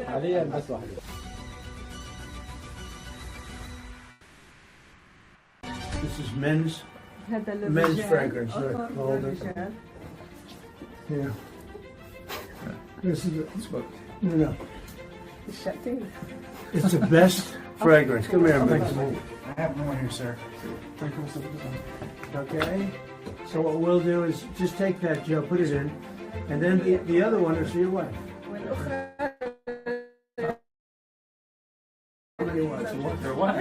حاليا بس واحدة. This is men's fragrance. Hold it. Yeah. This is no. Shutdown. It's the best fragrance. Come here, man. I have more here, sir. Okay. So what we'll do is just take that, Joe, put it in, and then the other one is for your wife. How many wives? For what?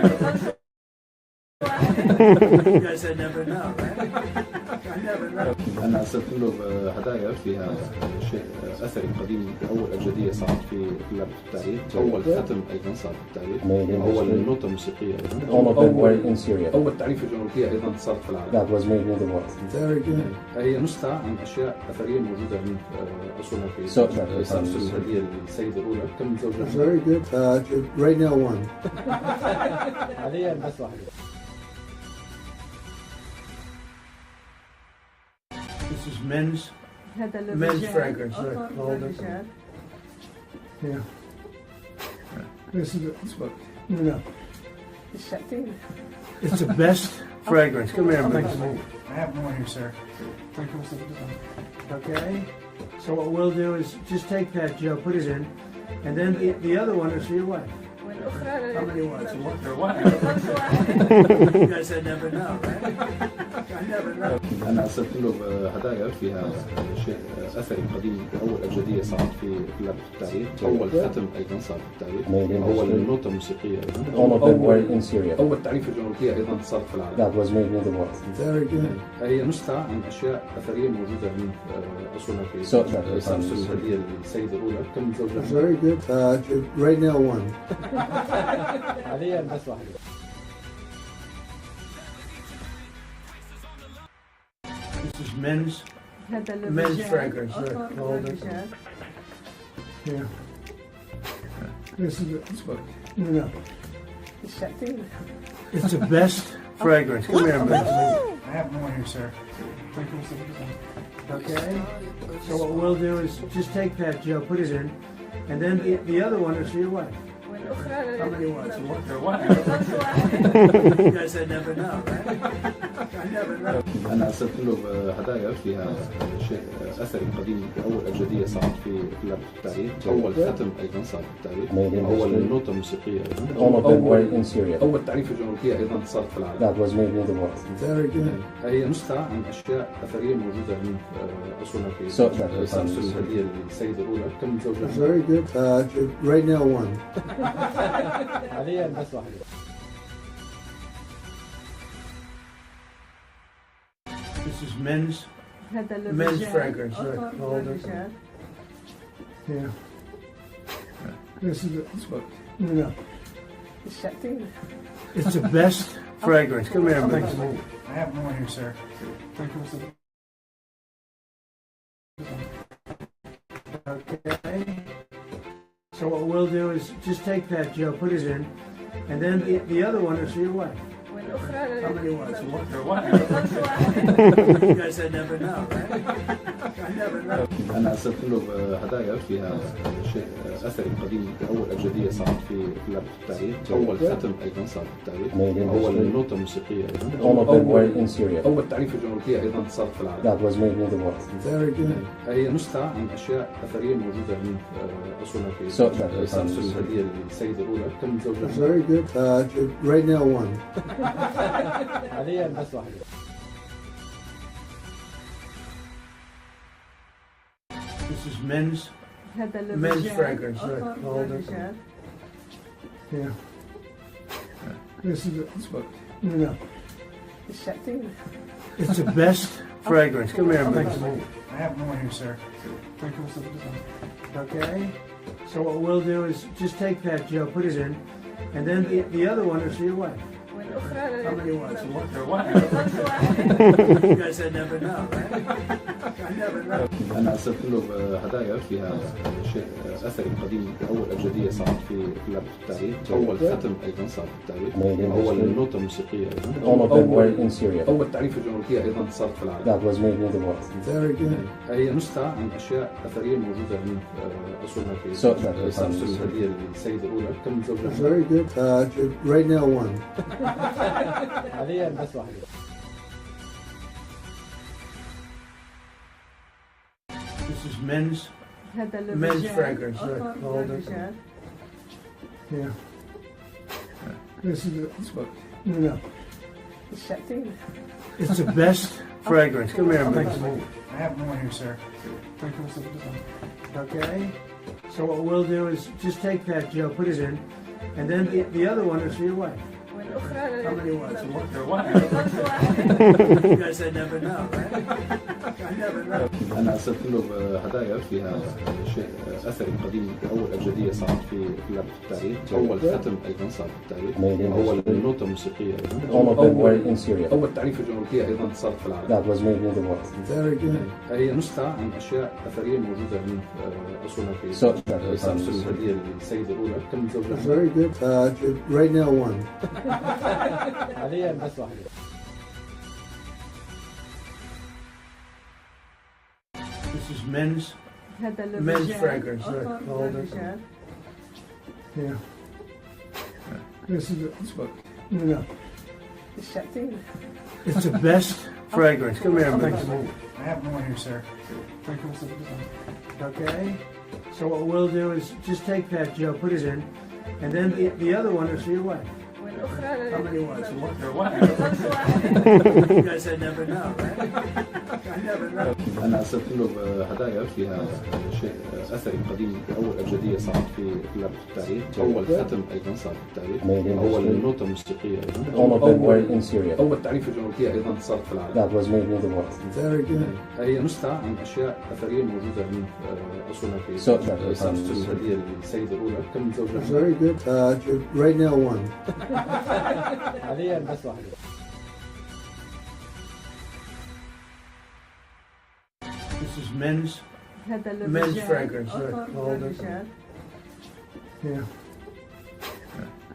You guys I never know, right? I never know. أنا أرسلت له هدايا فيها شيء أثري قديم، أول أبجدية صارت في لعبة التاريخ، أول ختم أيضا صار في التاريخ، أول نوتة موسيقية أيضا، All of them were in Syria. أول تعريفة جغرافية أيضا صارت في العالم. That was made in the world. Very good. هي نسخة عن أشياء أثرية موجودة عند أصولها في أرسل الهدية للسيدة الأولى. كم زوجة؟ Very good. Right now one. حاليا بس واحدة. This is men's fragrance. Hold it. Yeah. This is no. Shutdown. It's the best fragrance. Come here, man. I have more here, sir. Okay. So what we'll do is just take that, Joe, put it in, and then the other one is for your wife. How many wives? For what? You guys I never know, right? I never know. أنا أرسلت له هدايا فيها شيء أثري قديم، أول أبجدية صارت في لعبة التاريخ، أول ختم أيضا صار في التاريخ، أول نوتة موسيقية أيضا، All of them were in Syria. أول تعريفة جغرافية أيضا صارت في العالم. That was made in the world. Very good. هي نسخة عن أشياء أثرية موجودة عند أصولها في أرسل الهدية للسيدة الأولى. كم زوجة؟ Very good. Right now one. حاليا بس واحدة. This is men's fragrance. Hold it. Yeah. This is no. Shutdown. It's the best fragrance. Come here, man. I have more here, sir. Okay. So what we'll do is just take that, Joe, put it in, and then the other one is for your wife. How many wives? For what? You guys I never know, right? I never know. أنا أرسلت له هدايا فيها شيء أثري قديم، أول أبجدية صارت في لعبة التاريخ، أول ختم أيضا صار في التاريخ، أول نوتة موسيقية أيضا، All of them were in Syria. أول تعريفة جغرافية أيضا صارت في العالم. That was made in the world. Very good. هي نسخة عن أشياء أثرية موجودة عند أصولها في أرسل الهدية للسيدة الأولى. كم زوجة؟ Very good. Right now one. حاليا بس واحدة. This is men's fragrance. Hold it. Yeah. This is no. Shutdown. It's the best fragrance. Come here, man. I have more here, sir. Okay. So what we'll do is just take that, Joe, put it in, and then the other one is for your wife. How many wives? For what? You guys I never know, right? I never know. أنا أرسلت له هدايا فيها شيء أثري قديم، أول أبجدية صارت في لعبة التاريخ، أول ختم أيضا صار في التاريخ، أول نوتة موسيقية أيضا، All of them were in Syria. أول تعريفة جغرافية أيضا صارت في العالم. That was made in the world. Very good. هي نسخة عن أشياء أثرية موجودة عند أصولها في أرسل الهدية للسيدة الأولى. كم زوجة؟ Very good. Right now one. حاليا بس واحدة. This is men's fragrance. Hold it. Yeah. This is no. Shutdown. It's the best fragrance. Come here, man. I have more here, sir. Okay. So what we'll do is just take that, Joe, put it in, and then the other one is for your wife. How many wives? For what? You guys I never know, right? I never know. أنا أرسلت له هدايا فيها شيء أثري قديم، أول أبجدية صارت في لعبة التاريخ، أول ختم أيضا صار في التاريخ، أول نوتة موسيقية أيضا، All of them were in Syria. أول تعريف جغرافية أيضا صارت في العالم. That was made in the world. Very good. هي نسخة عن أشياء أثرية موجودة من أصولها في سأرسل الهدية للسيدة الأولى. كم زوجها؟ Very good. Right now one. حاليا بس واحدة. This is men's. هذا Men's للرجال. fragrance, right. أطر All للرجال. Yeah. This is no. الشتين. It's the best fragrance. Come here, man. I have more here, sir. Okay. So what we'll do is just take that, Joe, put it in, and then the other one is for your wife. والأخرى How many wives? واحد. You guys, I never know, right? I never know. أنا أرسلت له هدايا فيها شيء أثري قديم، أول أبجدية صارت في لعبة التاريخ، أول ختم أيضا صار في التاريخ، أول نوتة موسيقية أيضا، All of them were in Syria. أول تعريف جغرافية أيضا صارت في العالم. That was made in the world. Very good. هي نسخة عن أشياء أثرية موجودة من أصولها في سأرسل الهدية للسيدة الأولى. كم زوجها؟ Very good. Right now one. حاليا بس واحدة. This is men's. هذا Men's للرجال. fragrance, right. أطر All للرجال. Yeah. This is no. الشتين. It's the best fragrance. Come here, man. I have more here, sir. Okay. So what we'll do is just take that, Joe, put it in, and then the other one is for your wife. والأخرى How many wives? واحد. You guys, I never know, right? I never know. أنا أرسلت له هدايا فيها شيء أثري قديم، أول أبجدية صارت في لعبة التاريخ، أول ختم أيضا صار في التاريخ، أول نوتة موسيقية أيضا، All of them were in Syria. أول تعريف جغرافية أيضا صارت في العالم. That was made in the world. Very good. هي نسخة عن أشياء أثرية موجودة من أصولها في سأرسل الهدية للسيدة الأولى. كم زوجها؟ Very good. Right now one. حاليا بس واحدة. This is men's. هذا Men's للرجال. fragrance, right. أطر All للرجال. Yeah.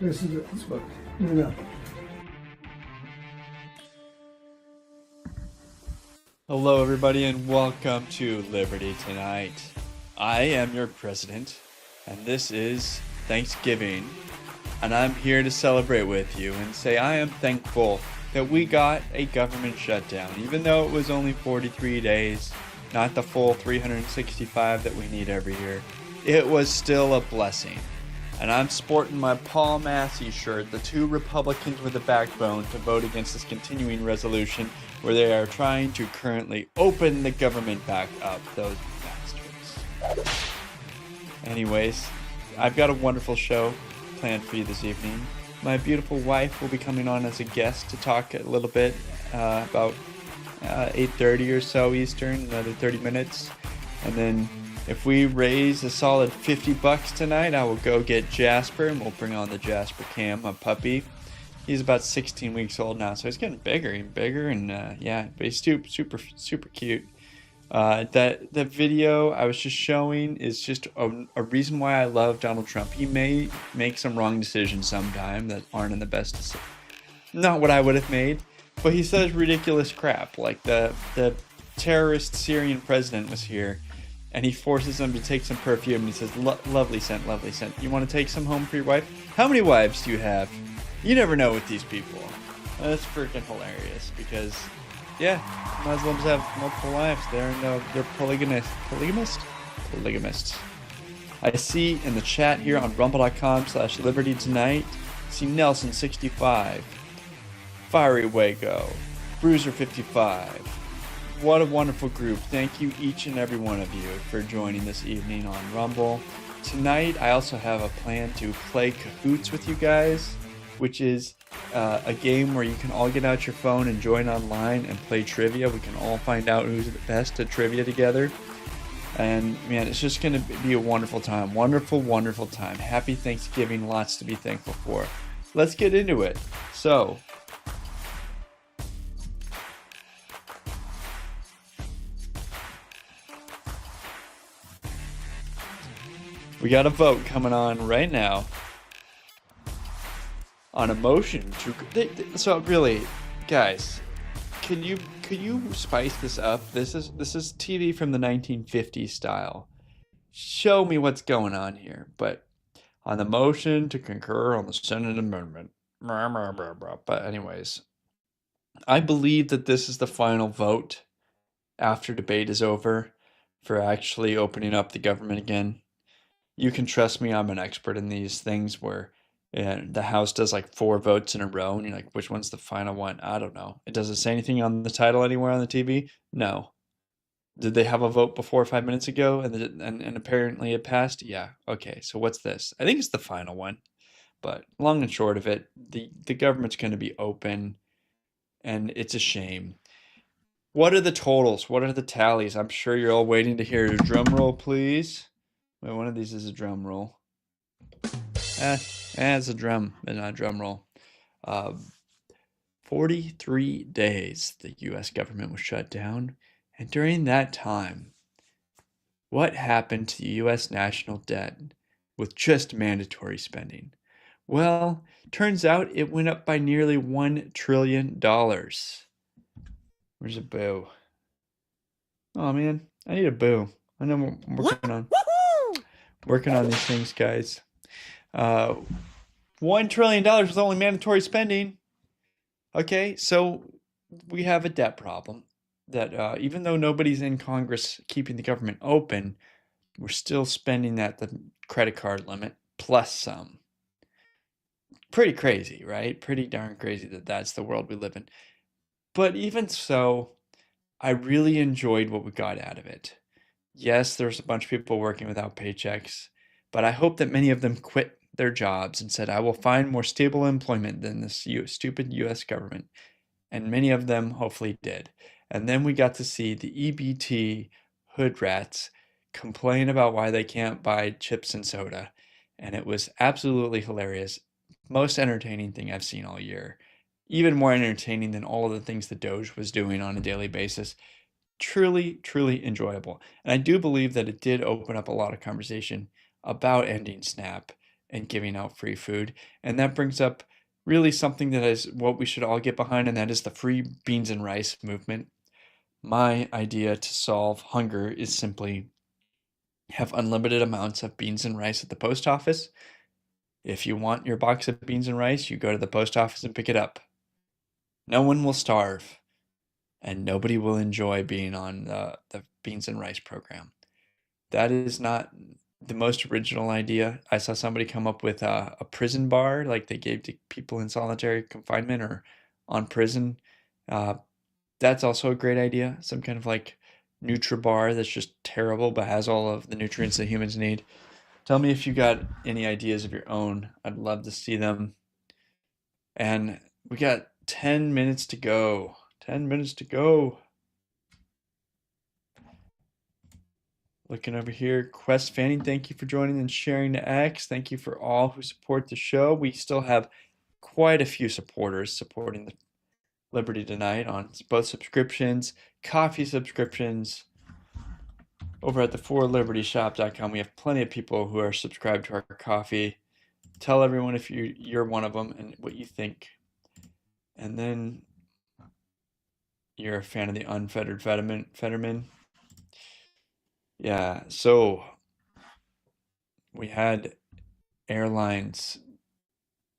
This is no. Hello, everybody, and welcome to Liberty Tonight. I am your president, and this is Thanksgiving, and I'm here to celebrate with you and say I am thankful that we got a government shutdown, even though it was only 43 days, not the full 365 that we need every year. It was still a blessing. And I'm sporting my Paul Massey shirt, the two Republicans with a backbone, to vote against this continuing resolution where they are trying to currently open the government back up, those bastards. Anyways, I've got a wonderful show planned for you this evening. My beautiful wife will be coming on as a guest to talk a little bit about 8:30 or so Eastern, another 30 minutes. And then if we raise a solid $50 tonight, I will go get Jasper, and we'll bring on the Jasper Cam, my puppy. He's about 16 weeks old now, so he's getting bigger and bigger, and yeah, but he's super cute. That video I was just showing is just a reason why I love Donald Trump. He may make some wrong decisions sometime that aren't in the best, not what I would have made, but he says ridiculous crap. Like the terrorist Syrian president was here, and he forces them to take some perfume, and he says, lovely scent, lovely scent. You want to take some home for your wife? How many wives do you have? You never know with these people. That's freaking hilarious, because, yeah, Muslims have multiple wives. They're polygamists. I see in the chat here on rumble.com/Liberty Tonight, see Nelson65, Fiery Wago, Bruiser55. What a wonderful group. Thank you, each and every one of you, for joining this evening on Rumble. Tonight, I also have a plan to play Cahoots with you guys, which is a game where you can all get out your phone and join online and play trivia. We can all find out who's the best at trivia together. And, man, it's just going to be a wonderful time. Wonderful, wonderful time. Happy Thanksgiving. Lots to be thankful for. Let's get into it. So, We got a vote coming on right now on a motion to. So really, guys, can you spice this up? This is TV from the 1950s style. Show me what's going on here. But on the motion to concur on the Senate amendment. But anyways, I believe that this is the final vote after debate is over for actually opening up the government again. You can trust me, I'm an expert in these things where the House does like 4 votes in a row and you're like, which one's the final one? I don't know. It doesn't say anything on the title anywhere on the TV? No. Did they have a vote before 5 minutes ago and apparently it passed? Yeah. Okay. So what's this? I think it's the final one. But long and short of it, the government's going to be open and it's a shame. What are the totals? What are the tallies? I'm sure you're all waiting to hear a drum roll, please. Wait, one of these is a drum roll. It's a drum, but not a drum roll. 43 days the U.S. government was shut down. And during that time, what happened to the U.S. national debt with just mandatory spending? Well, turns out it went up by nearly $1 trillion. Where's a boo? Oh man, I need a boo. I know what I'm working on these things, guys. $1 trillion was only mandatory spending. Okay, so we have a debt problem that even though nobody's in Congress keeping the government open, we're still spending at the credit card limit plus some. Pretty crazy, right? Pretty darn crazy that that's the world we live in. But even so, I really enjoyed what we got out of it. Yes, there's a bunch of people working without paychecks, but I hope that many of them quit their jobs and said, I will find more stable employment than this stupid US government. And many of them hopefully did. And then we got to see the EBT hood rats complain about why they can't buy chips and soda. And it was absolutely hilarious. Most entertaining thing I've seen all year. Even more entertaining than all of the things the Doge was doing on a daily basis. Truly, truly enjoyable. And I do believe that it did open up a lot of conversation about ending SNAP and giving out free food. And that brings up really something that is what we should all get behind, and that is the free beans and rice movement. My idea to solve hunger is simply have unlimited amounts of beans and rice at the post office. If you want your box of beans and rice, you go to the post office and pick it up. No one will starve, and nobody will enjoy being on the beans and rice program. That is not the most original idea. I saw somebody come up with a prison bar like they gave to people in solitary confinement or on prison. That's also a great idea. Some kind of like Nutribar that's just terrible but has all of the nutrients that humans need. Tell me if you got any ideas of your own. I'd love to see them. And we got 10 minutes to go. 10 minutes to go. Looking over here, Quest Fanning, thank you for joining and sharing the X. Thank you for all who support the show. We still have quite a few supporters supporting the Liberty Tonight on both subscriptions, coffee subscriptions. Over at the forlibertyshop.com, we have plenty of people who are subscribed to our coffee. Tell everyone if you're one of them and what you think. And then you're a fan of the unfettered Fetterman. Yeah, so we had airlines,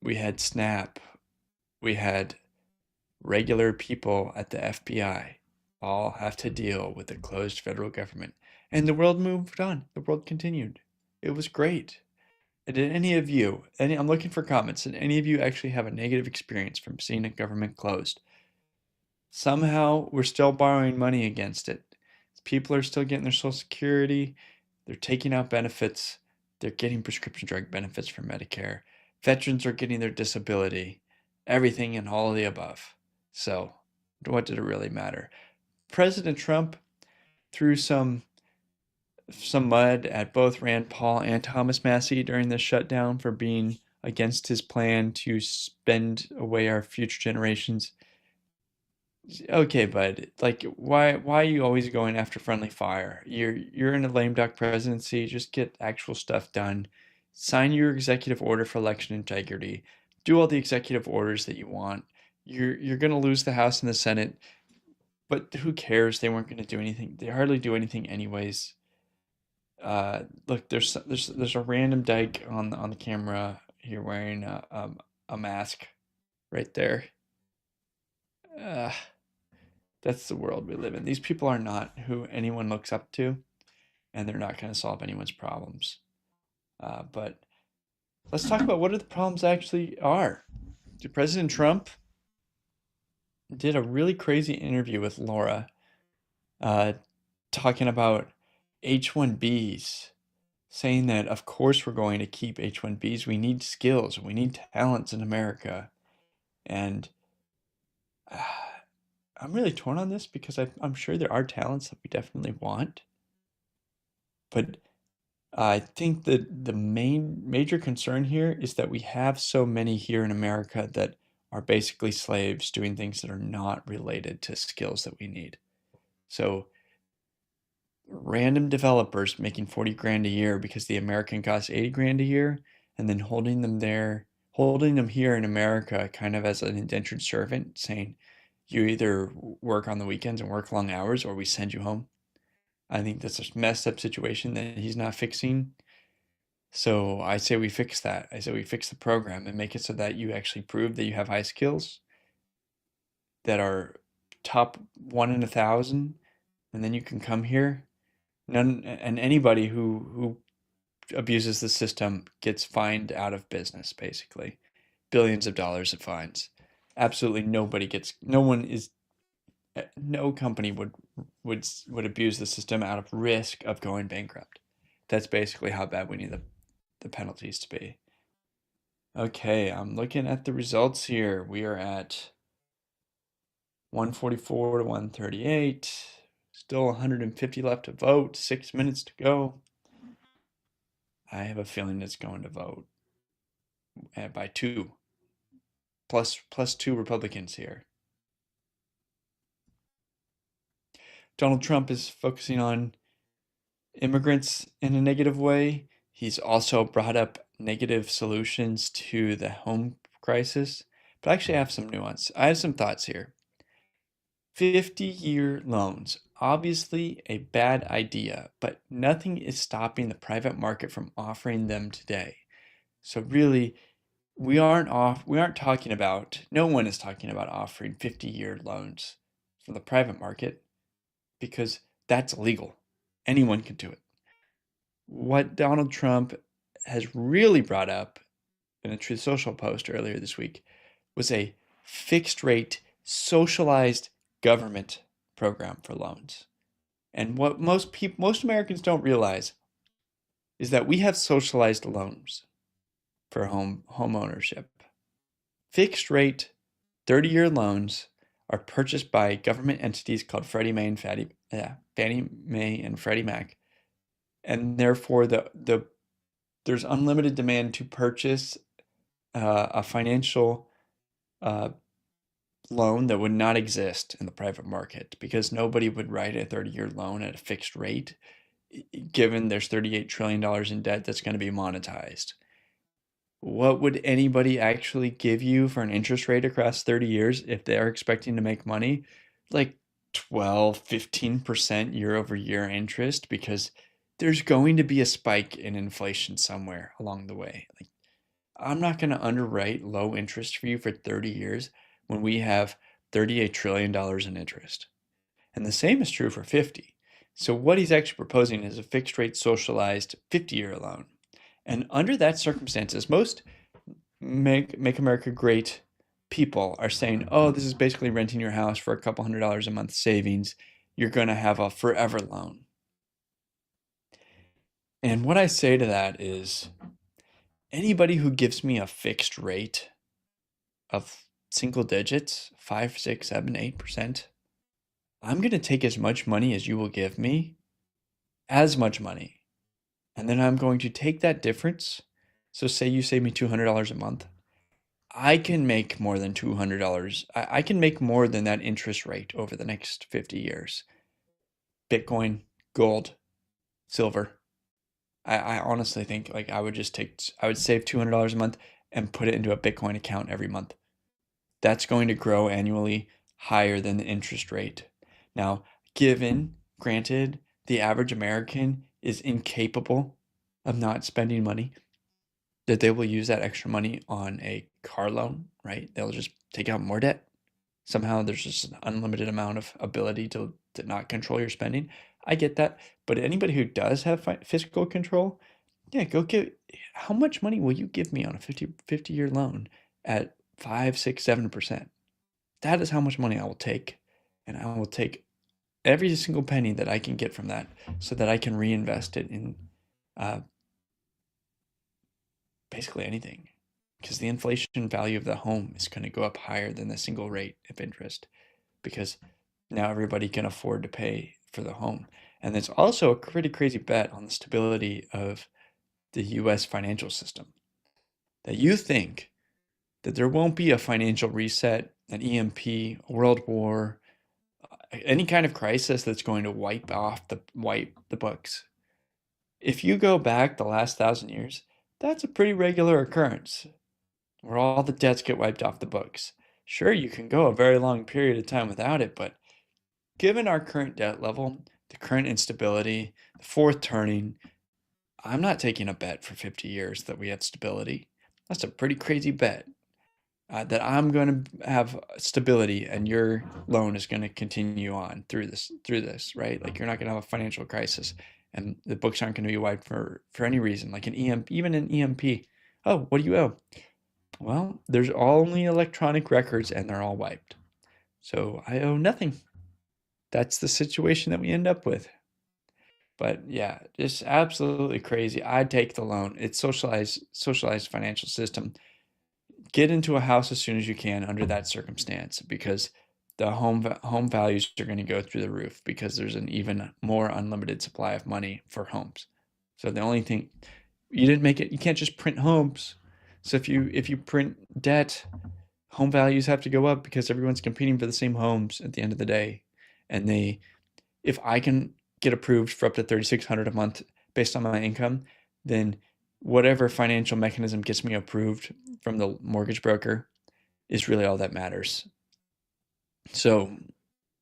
we had SNAP, we had regular people at the FBI all have to deal with a closed federal government. And the world moved on. The world continued. It was great. Did any of you, I'm looking for comments, did any of you actually have a negative experience from seeing a government closed? Somehow we're still borrowing money against it. People are still getting their Social Security. They're taking out benefits. They're getting prescription drug benefits from Medicare. Veterans are getting their disability. Everything and all of the above. So what did it really matter? President Trump threw some mud at both Rand Paul and Thomas Massie during the shutdown for being against his plan to spend away our future generations. Okay, bud. Like, why are you always going after friendly fire? You're in a lame duck presidency. Just get actual stuff done. Sign your executive order for election integrity. Do all the executive orders that you want. You're gonna lose the House and the Senate, but who cares? They weren't gonna do anything. They hardly do anything anyways. Look, there's a random dyke on the camera here wearing a mask right there. Uh, That's the world we live in. These people are not who anyone looks up to, and they're not going to solve anyone's problems. But let's talk about what the problems actually are. President Trump did a really crazy interview with Laura, talking about H-1Bs, saying that of course we're going to keep H-1Bs. We need skills. We need talents in America. And I'm really torn on this because I'm sure there are talents that we definitely want. But I think that the major concern here is that we have so many here in America that are basically slaves doing things that are not related to skills that we need. So random developers making 40 grand a year because the American costs 80 grand a year, and then holding them here in America kind of as an indentured servant, saying you either work on the weekends and work long hours or we send you home. I think that's a messed up situation that he's not fixing. So I say we fix that. I say we fix the program and make it so that you actually prove that you have high skills that are top 1 in 1,000, and then you can come here. And anybody who abuses the system gets fined out of business, basically. Billions of dollars of fines. Absolutely no company would abuse the system out of risk of going bankrupt. That's basically how bad we need the penalties to be. Okay, I'm looking at the results here. We are at 144 to 138. Still 150 left to vote. 6 minutes to go. I have a feeling it's going to vote by 2. Plus 2 Republicans here. Donald Trump is focusing on immigrants in a negative way. He's also brought up negative solutions to the home crisis. But I actually have some nuance. I have some thoughts here. 50-year loans. Obviously a bad idea, but nothing is stopping the private market from offering them today. So really, no one is talking about offering 50-year loans from the private market because that's illegal. Anyone can do it. What Donald Trump has really brought up in a Truth Social post earlier this week was a fixed rate, socialized government program for loans. And what most Americans don't realize is that we have socialized loans for home ownership. Fixed rate 30-year loans are purchased by government entities called Fannie Mae and Freddie Mac. And therefore there's unlimited demand to purchase a financial loan that would not exist in the private market because nobody would write a 30-year loan at a fixed rate given there's $38 trillion in debt that's going to be monetized. What would anybody actually give you for an interest rate across 30 years if they're expecting to make money? Like 12, 15% year over year interest, because there's going to be a spike in inflation somewhere along the way. Like, I'm not going to underwrite low interest for you for 30 years when we have $38 trillion in interest. And the same is true for 50. So what he's actually proposing is a fixed rate socialized 50-year loan. And under that circumstances, most Make America Great people are saying, oh, this is basically renting your house for a couple $100 a month savings. You're going to have a forever loan. And what I say to that is, anybody who gives me a fixed rate of single digits, 5, 6, 7, 8%, I'm going to take as much money as you will give me, as much money. And then I'm going to take that difference. So say you save me $200 a month. I can make more than $200. I can make more than that interest rate over the next 50 years. Bitcoin, gold, silver. I honestly think like I would save $200 a month and put it into a Bitcoin account every month. That's going to grow annually higher than the interest rate. Now, granted, the average American is incapable of not spending money, that they will use that extra money on a car loan, right? They'll just take out more debt. Somehow there's just an unlimited amount of ability to not control your spending. I get that. But anybody who does have fiscal control, yeah, how much money will you give me on a 50-year loan at 5, 6, 7%? That is how much money I will take. And I will take every single penny that I can get from that so that I can reinvest it in basically anything. Because the inflation value of the home is going to go up higher than the single rate of interest, because now everybody can afford to pay for the home. And it's also a pretty crazy bet on the stability of the US financial system. That you think that there won't be a financial reset, an EMP, a world war, any kind of crisis that's going to wipe the books. If you go back the last 1,000 years, that's a pretty regular occurrence where all the debts get wiped off the books. Sure, you can go a very long period of time without it, but given our current debt level, the current instability, the fourth turning, I'm not taking a bet for 50 years that we have stability. That's a pretty crazy bet. That I'm going to have stability and your loan is going to continue on through this, right? Like you're not going to have a financial crisis and the books aren't going to be wiped for any reason. Like even an EMP. Oh, what do you owe? Well, there's only electronic records and they're all wiped. So I owe nothing. That's the situation that we end up with. But yeah, just absolutely crazy. I'd take the loan. It's socialized financial system. Get into a house as soon as you can under that circumstance, because the home values are going to go through the roof because there's an even more unlimited supply of money for homes. So the only thing, you can't just print homes. So if you print debt, home values have to go up because everyone's competing for the same homes at the end of the day. And if I can get approved for up to $3,600 a month based on my income, then whatever financial mechanism gets me approved from the mortgage broker is really all that matters. So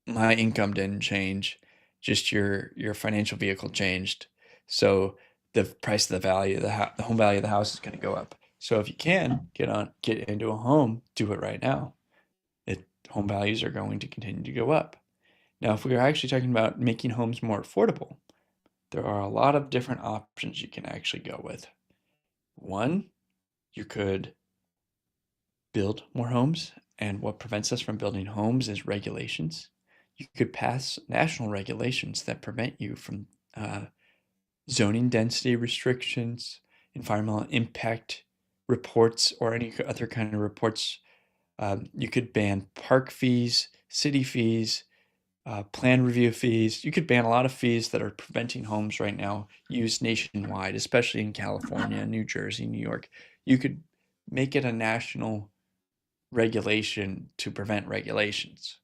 my income didn't change, just your financial vehicle changed. So the price of the home value of the house is going to go up. So if you can get into a home, do it right now. Home values are going to continue to go up. Now, if we are actually talking about making homes more affordable, there are a lot of different options you can actually go with. One, you could build more homes, and what prevents us from building homes is regulations. You could pass national regulations that prevent you from zoning density restrictions, environmental impact reports, or any other kind of reports. You could ban park fees, city fees, plan review fees. You could ban a lot of fees that are preventing homes right now used nationwide, especially in California, New Jersey, New York. You could make it a national regulation to prevent regulations.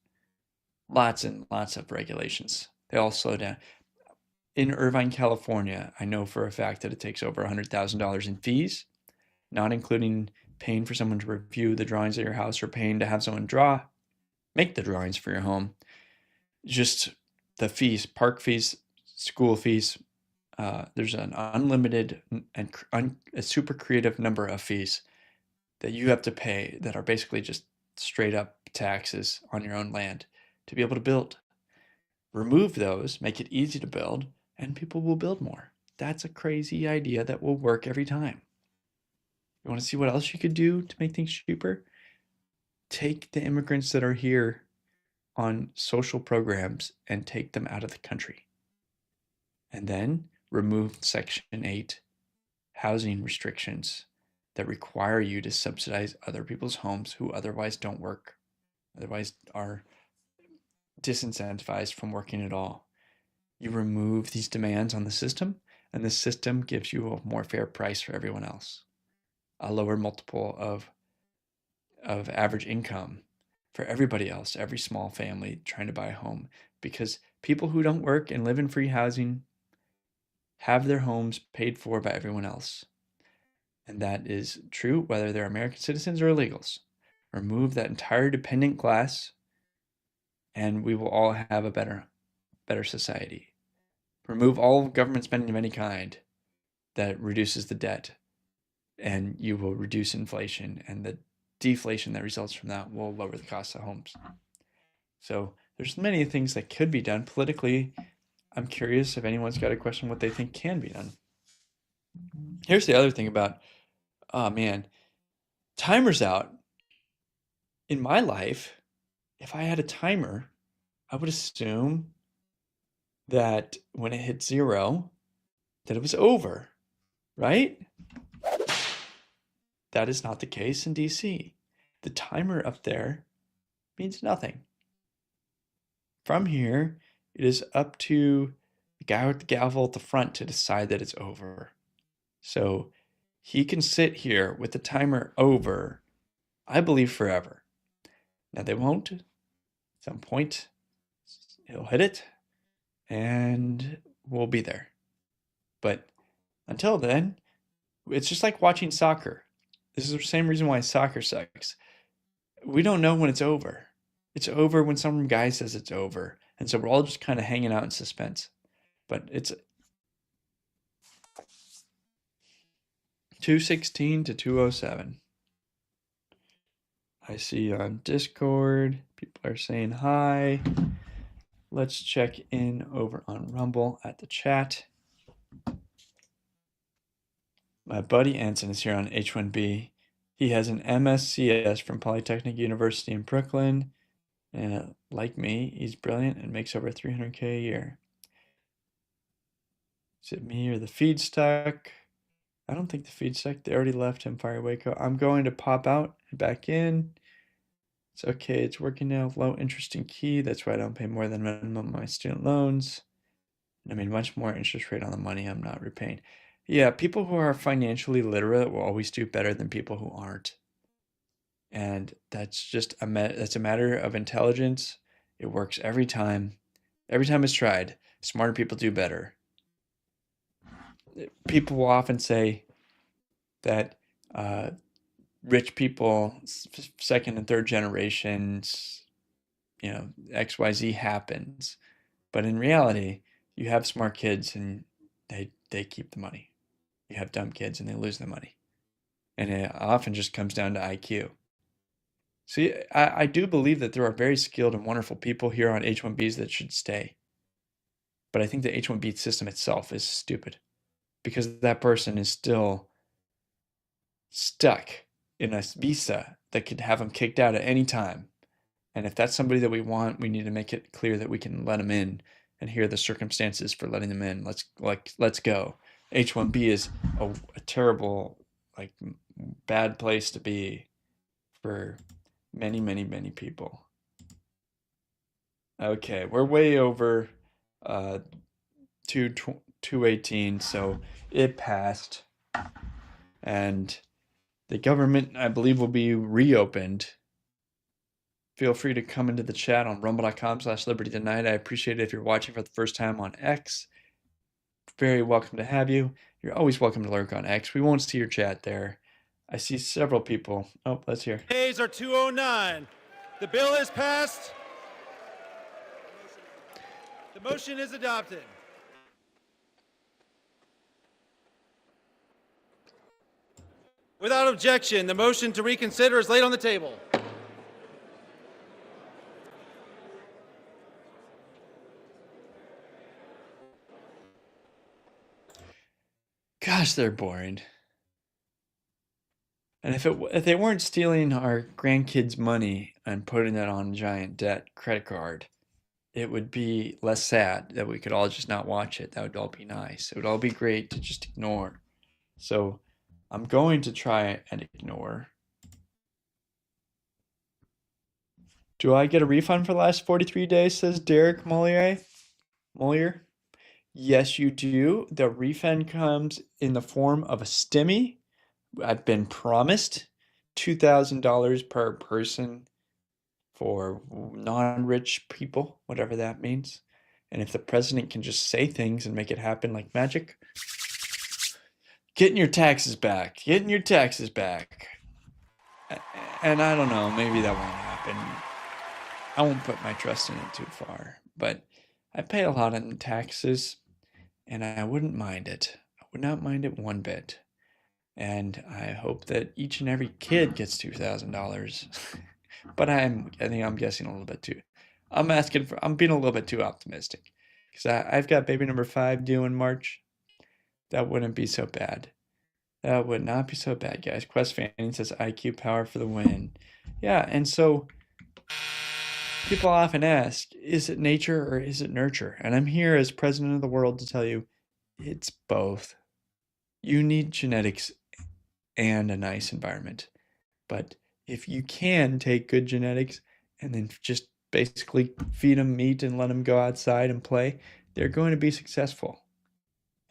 Lots and lots of regulations. They all slow down. In Irvine, California, I know for a fact that it takes over $100,000 in fees, not including paying for someone to review the drawings of your house or paying to have someone make the drawings for your home. Just the fees, park fees, school fees. There's an unlimited and a super creative number of fees that you have to pay that are basically just straight up taxes on your own land to be able to build. Remove those, make it easy to build, and people will build more. That's a crazy idea that will work every time. You want to see what else you could do to make things cheaper? Take the immigrants that are here on social programs and take them out of the country. And then remove Section 8 housing restrictions that require you to subsidize other people's homes who otherwise don't work, otherwise are disincentivized from working at all. You remove these demands on the system, and the system gives you a more fair price for everyone else, a lower multiple of of average income for everybody else, every small family trying to buy a home, because people who don't work and live in free housing have their homes paid for by everyone else. And that is true whether they're American citizens or illegals. Remove that entire dependent class, and we will all have a better society. Remove all government spending of any kind that reduces the debt, and you will reduce inflation, and the deflation that results from that will lower the cost of homes. So there's many things that could be done politically. I'm curious if anyone's got a question what they think can be done. Here's the other thing about, oh man, timer's out. In my life, if I had a timer, I would assume that when it hit 0, that it was over, right? That is not the case in DC. The timer up there means nothing. From here, it is up to the guy with the gavel at the front to decide that it's over. So he can sit here with the timer over, I believe, forever. Now they won't. At some point, he'll hit it, and we'll be there. But until then, it's just like watching soccer. This is the same reason why soccer sucks. We don't know when it's over. It's over when some guy says it's over. And so we're all just kind of hanging out in suspense. But it's 216 to 207. I see on Discord, people are saying hi. Let's check in over on Rumble at the chat. My buddy Anson is here on H1B. He has an MSCS from Polytechnic University in Brooklyn. And like me, he's brilliant and makes over $300K a year. Is it me or the feed stuck? I don't think the feed stuck. They already left him, Fire Waco. I'm going to pop out and back in. It's okay. It's working now. Low interest in key. That's why I don't pay more than minimum on my student loans. I mean, much more interest rate on the money I'm not repaying. Yeah, people who are financially literate will always do better than people who aren't. And that's just that's a matter of intelligence. It works every time. Every time it's tried, smarter people do better. People will often say that rich people, second and third generations, XYZ happens. But in reality, you have smart kids and they keep the money. You have dumb kids and they lose the money. And it often just comes down to IQ. See, I do believe that there are very skilled and wonderful people here on H-1Bs that should stay. But I think the H-1B system itself is stupid because that person is still stuck in a visa that could have them kicked out at any time. And if that's somebody that we want, we need to make it clear that we can let them in and here are the circumstances for letting them in. Let's go. H-1B is a terrible, bad place to be for many, many, many people. Okay, we're way over 218, so it passed. And the government, I believe, will be reopened. Feel free to come into the chat on rumble.com/Liberty Tonight. I appreciate it if you're watching for the first time on X. Very welcome to have you. You're always welcome to lurk on X. We won't see your chat there. I see several people. Oh, let's hear. Days are 209. The bill is passed. The motion is adopted. Without objection, the motion to reconsider is laid on the table. Gosh, they're boring. And if they weren't stealing our grandkids' money and putting it on a giant debt credit card, it would be less sad that we could all just not watch it. That would all be nice. It would all be great to just ignore. So I'm going to try and ignore. Do I get a refund for the last 43 days, says Derek Mollier? Yes, you do. The refund comes in the form of a stimmy. I've been promised $2,000 per person for non-rich people, whatever that means. And if the president can just say things and make it happen like magic, getting your taxes back, getting your taxes back. And I don't know, maybe that won't happen. I won't put my trust in it too far, but I pay a lot in taxes and I wouldn't mind it. I would not mind it one bit. And I hope that each and every kid gets $2,000. But I think I'm guessing a little bit too. I'm being a little bit too optimistic because I've got baby number 5 due in March. That wouldn't be so bad. That would not be so bad, guys. Quest Fanning says IQ power for the win. Yeah, and so people often ask, is it nature or is it nurture? And I'm here as president of the world to tell you it's both. You need genetics and a nice environment. But if you can take good genetics and then just basically feed them meat and let them go outside and play, they're going to be successful.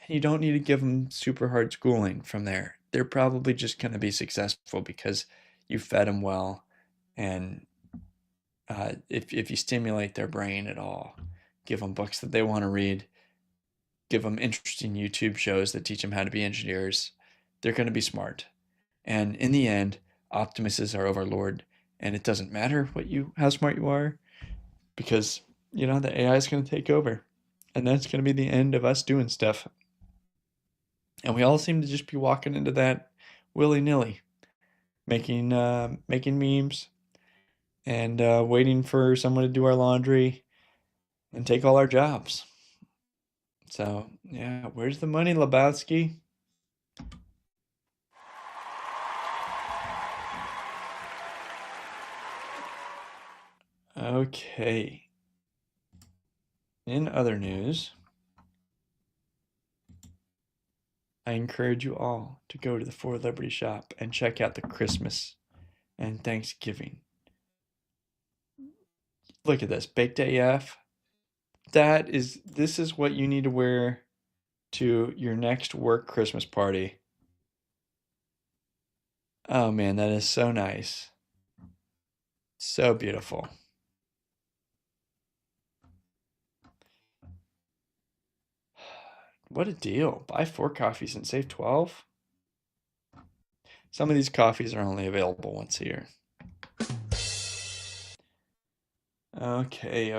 And you don't need to give them super hard schooling from there. They're probably just going to be successful because you fed them well. And if you stimulate their brain at all, give them books that they want to read, give them interesting YouTube shows that teach them how to be engineers, they're going to be smart. And in the end, optimists is our overlord, and it doesn't matter how smart you are, because the AI is going to take over, and that's going to be the end of us doing stuff. And we all seem to just be walking into that willy-nilly, making memes and waiting for someone to do our laundry and take all our jobs. So yeah, where's the money, Lebowski? Okay. In other news, I encourage you all to go to the For Liberty shop and check out the Christmas and Thanksgiving. Look at this, baked AF. This is what you need to wear to your next work Christmas party. Oh man, that is so nice. So beautiful. What a deal. Buy 4 coffees and save 12. Some of these coffees are only available once a year. Okay.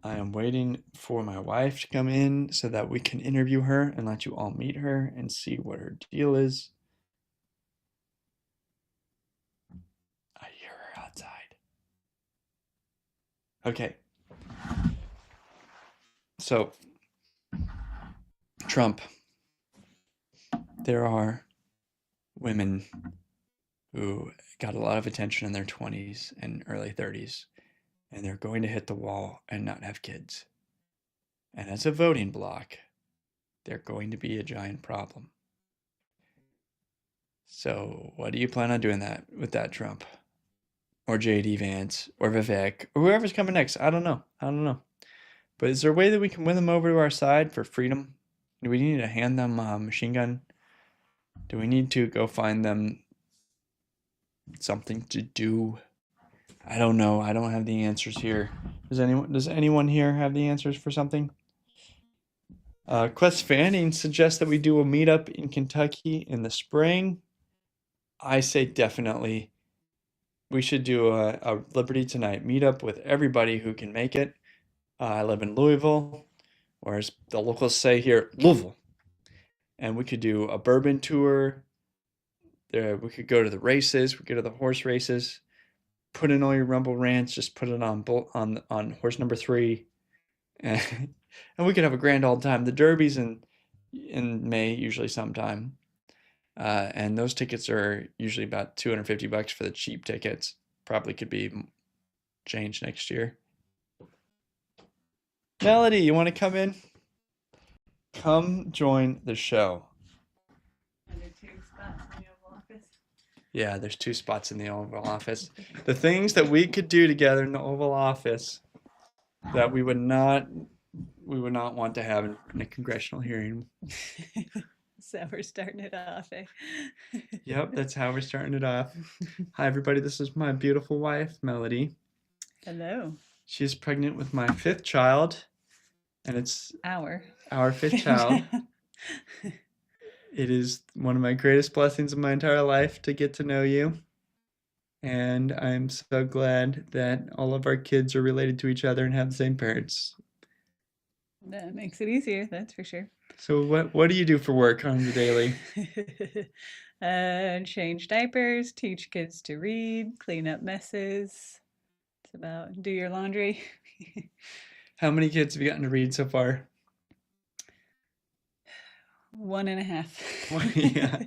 I am waiting for my wife to come in so that we can interview her and let you all meet her and see what her deal is. I hear her outside. Okay. So, Trump. There are women who got a lot of attention in their 20s and early 30s, and they're going to hit the wall and not have kids. And as a voting bloc, they're going to be a giant problem. So what do you plan on doing with that, Trump? Or JD Vance, or Vivek, or whoever's coming next? I don't know. But is there a way that we can win them over to our side for freedom? Do we need to hand them a machine gun? Do we need to go find them something to do? I don't know. I don't have the answers here. Does anyone here have the answers for something? Quest Fanning suggests that we do a meetup in Kentucky in the spring. I say definitely. We should do a Liberty Tonight meetup with everybody who can make it. I live in Louisville, or as the locals say here, Louisville. And we could do a bourbon tour. We could go to the races. We could go to the horse races. Put in all your Rumble rants. Just put it on horse number 3, and we could have a grand old time. The Derby's in May, usually sometime, and those tickets are usually about $250 for the cheap tickets. Probably could be changed next year. Melody, you want to come in? Come join the show. Are there 2 spots in the Oval Office? Yeah, there's 2 spots in the Oval Office. The things that we could do together in the Oval Office that we would not want to have in a congressional hearing. So we're starting it off, eh? Yep, that's how we're starting it off. Hi, everybody. This is my beautiful wife, Melody. Hello. She's pregnant with my fifth child, and it's Our fifth child. It is one of my greatest blessings of my entire life to get to know you. And I'm so glad that all of our kids are related to each other and have the same parents. That makes it easier, that's for sure. So what do you do for work on the daily? Change diapers, teach kids to read, clean up messes. It's about do your laundry. How many kids have you gotten to read so far? 1.5. Yeah.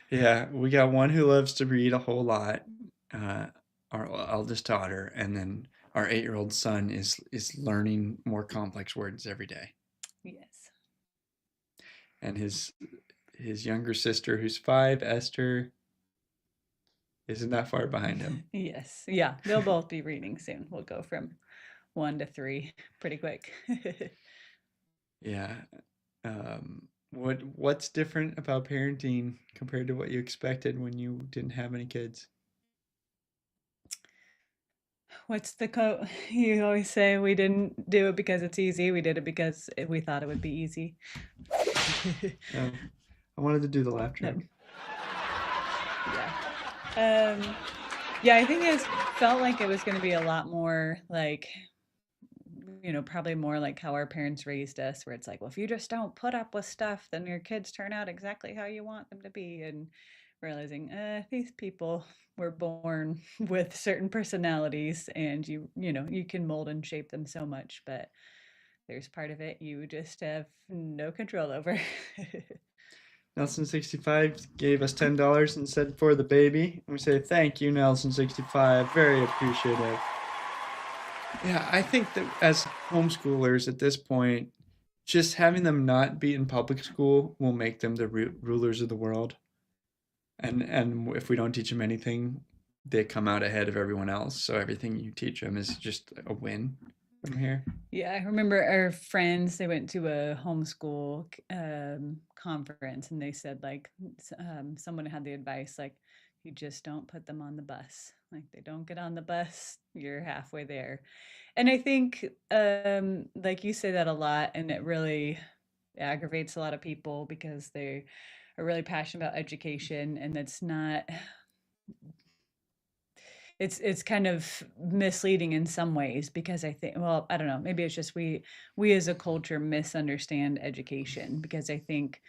Yeah, we got one who loves to read a whole lot, our eldest daughter, and then our 8-year-old son is learning more complex words every day. Yes. And his younger sister, who's 5, Esther, isn't that far behind him. Yes. Yeah, they'll both be reading soon. We'll go from 1 to 3 pretty quick. Yeah. What's different about parenting compared to what you expected when you didn't have any kids? What's the quote? You always say we didn't do it because it's easy. We did it because we thought it would be easy. I wanted to do the laugh track. Yeah. Yeah, I think it felt like it was going to be a lot more like, probably more like how our parents raised us, where it's like, well, if you just don't put up with stuff, then your kids turn out exactly how you want them to be. And realizing these people were born with certain personalities, and you can mold and shape them so much, but there's part of it you just have no control over. Nelson65 gave us $10 and said for the baby. And we say thank you, Nelson65. Very appreciative. Yeah, I think that as homeschoolers at this point, just having them not be in public school will make them the rulers of the world. And if we don't teach them anything, they come out ahead of everyone else. So everything you teach them is just a win from here. Yeah, I remember our friends, they went to a homeschool conference, and they said like someone had the advice like, you just don't put them on the bus. Like they don't get on the bus, you're halfway there. And I think like you say that a lot, and it really aggravates a lot of people because they are really passionate about education, and it's not, it's kind of misleading in some ways, because I think, well, I don't know, maybe it's just we as a culture misunderstand education, because I think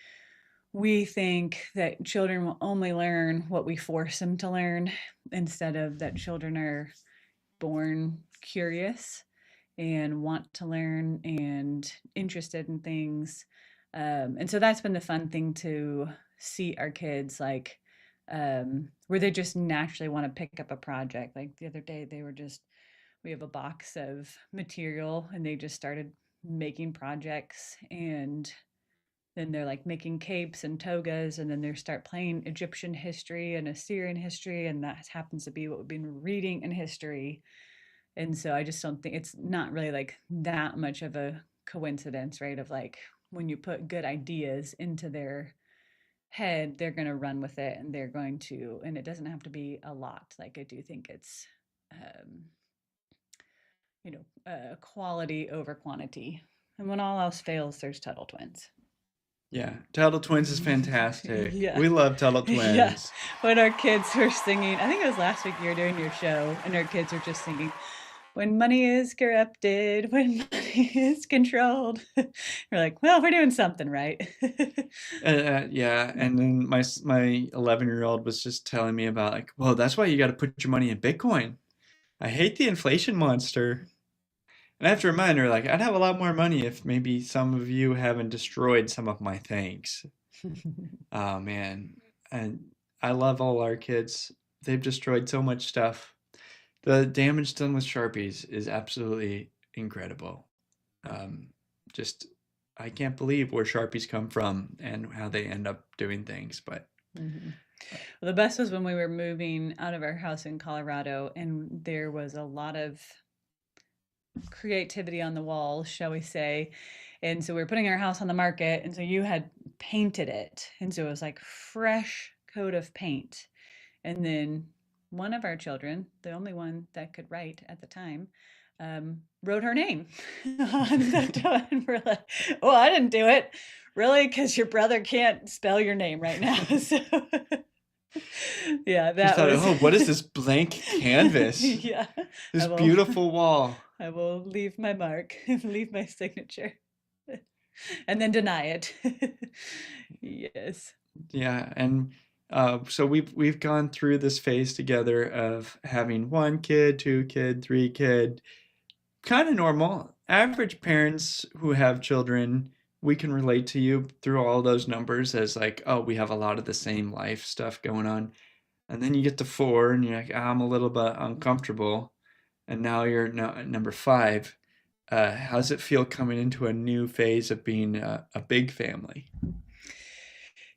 we think that children will only learn what we force them to learn, instead of that children are born curious and want to learn and interested in things. And so that's been the fun thing to see our kids, like where they just naturally want to pick up a project. Like the other day, we have a box of material, and they just started making projects, and then they're like making capes and togas, and then they start playing Egyptian history and Assyrian history, and that happens to be what we've been reading in history. And so I just don't think it's not really like that much of a coincidence, right? Of like, when you put good ideas into their head, they're going to run with it, and and it doesn't have to be a lot. Like I do think it's quality over quantity, and when all else fails, there's Tuttle Twins. Yeah, Tuttle Twins is fantastic. Yeah. We love Tuttle Twins. Yeah. When our kids were singing, I think it was last week you were doing your show, and our kids were just singing, when money is corrupted, when money is controlled. We're like, well, we're doing something right. Yeah, and then my 11-year-old was just telling me about like, well, that's why you got to put your money in Bitcoin. I hate the inflation monster. And I have to remind her, like, I'd have a lot more money if maybe some of you haven't destroyed some of my things. Oh, man. And I love all our kids. They've destroyed so much stuff. The damage done with Sharpies is absolutely incredible. I can't believe where Sharpies come from and how they end up doing things. But Well, the best was when we were moving out of our house in Colorado, and there was a lot of creativity on the walls, shall we say, And so we were putting our house on the market, and so you had painted it, and so it was like fresh coat of paint. And then one of our children, the only one that could write at the time, wrote her name on the door, and we're like, "Oh, I didn't do it, really, because your brother can't spell your name right now." So yeah, You that thought, was oh, what is this blank canvas? yeah. This I will- beautiful wall. I will leave my mark, leave my signature, and then deny it. Yes. Yeah, and so we've gone through this phase together of having 1 kid, 2 kid, 3 kid, kind of normal. Average parents who have children, we can relate to you through all those numbers as like, oh, we have a lot of the same life stuff going on. And then you get to 4 and you're like, I'm a little bit uncomfortable. And now you're number 5. How does it feel coming into a new phase of being a big family?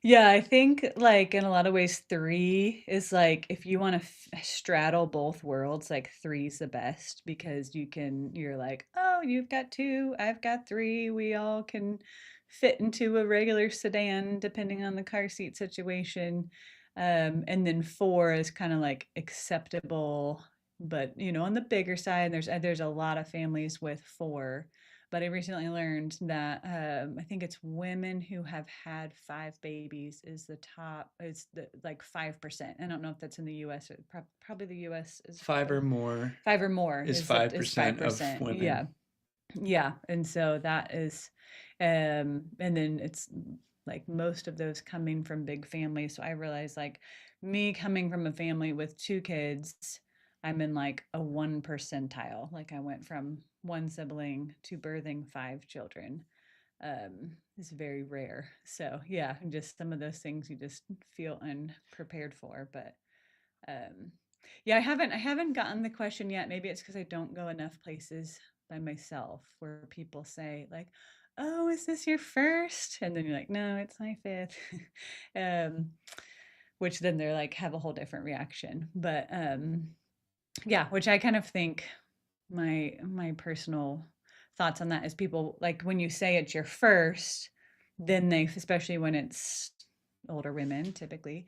Yeah, I think like in a lot of ways, 3 is like if you want to straddle both worlds, like 3 is the best because you're like, oh, you've got 2, I've got 3, we all can fit into a regular sedan depending on the car seat situation. And then 4 is kind of like acceptable, but on the bigger side, there's a lot of families with 4. But I recently learned that I think it's women who have had 5 babies is the top. It's like 5%. I don't know if that's in the U.S. or probably the U.S. is 5 or more 5 or more is is 5% of women. Yeah, yeah, and so that is, and then it's like most of those coming from big families. So I realized like me coming from a family with 2 kids, I'm in like a 1 percentile. Like I went from 1 sibling to birthing 5 children. Is very rare. So yeah, just some of those things you just feel unprepared for. But yeah, I haven't gotten the question yet. Maybe it's because I don't go enough places by myself where people say like, "Oh, is this your first?" And then you're like, "No, it's my 5th." Which then they're like have a whole different reaction. But yeah, which I kind of think my personal thoughts on that is people like when you say it's your first, then they, especially when it's older women typically,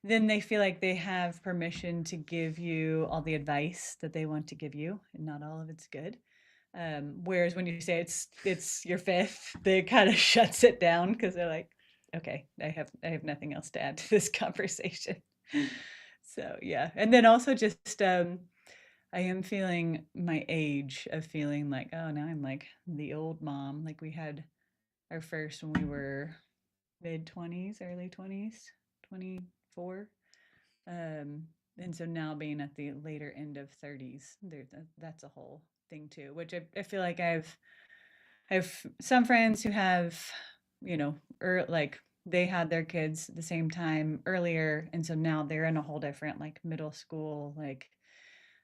then they feel like they have permission to give you all the advice that they want to give you, and not all of it's good. Whereas when you say it's your 5th, they kind of shuts it down because they're like, okay, I have nothing else to add to this conversation. So yeah, and then also just I am feeling my age of feeling like, oh, now I'm like the old mom. Like we had our first when we were mid-20s, early 20s, 24. And so now being at the later end of 30s, that's a whole thing too, which I feel like I have some friends who have, like they had their kids the same time earlier. And so now they're in a whole different like middle school, like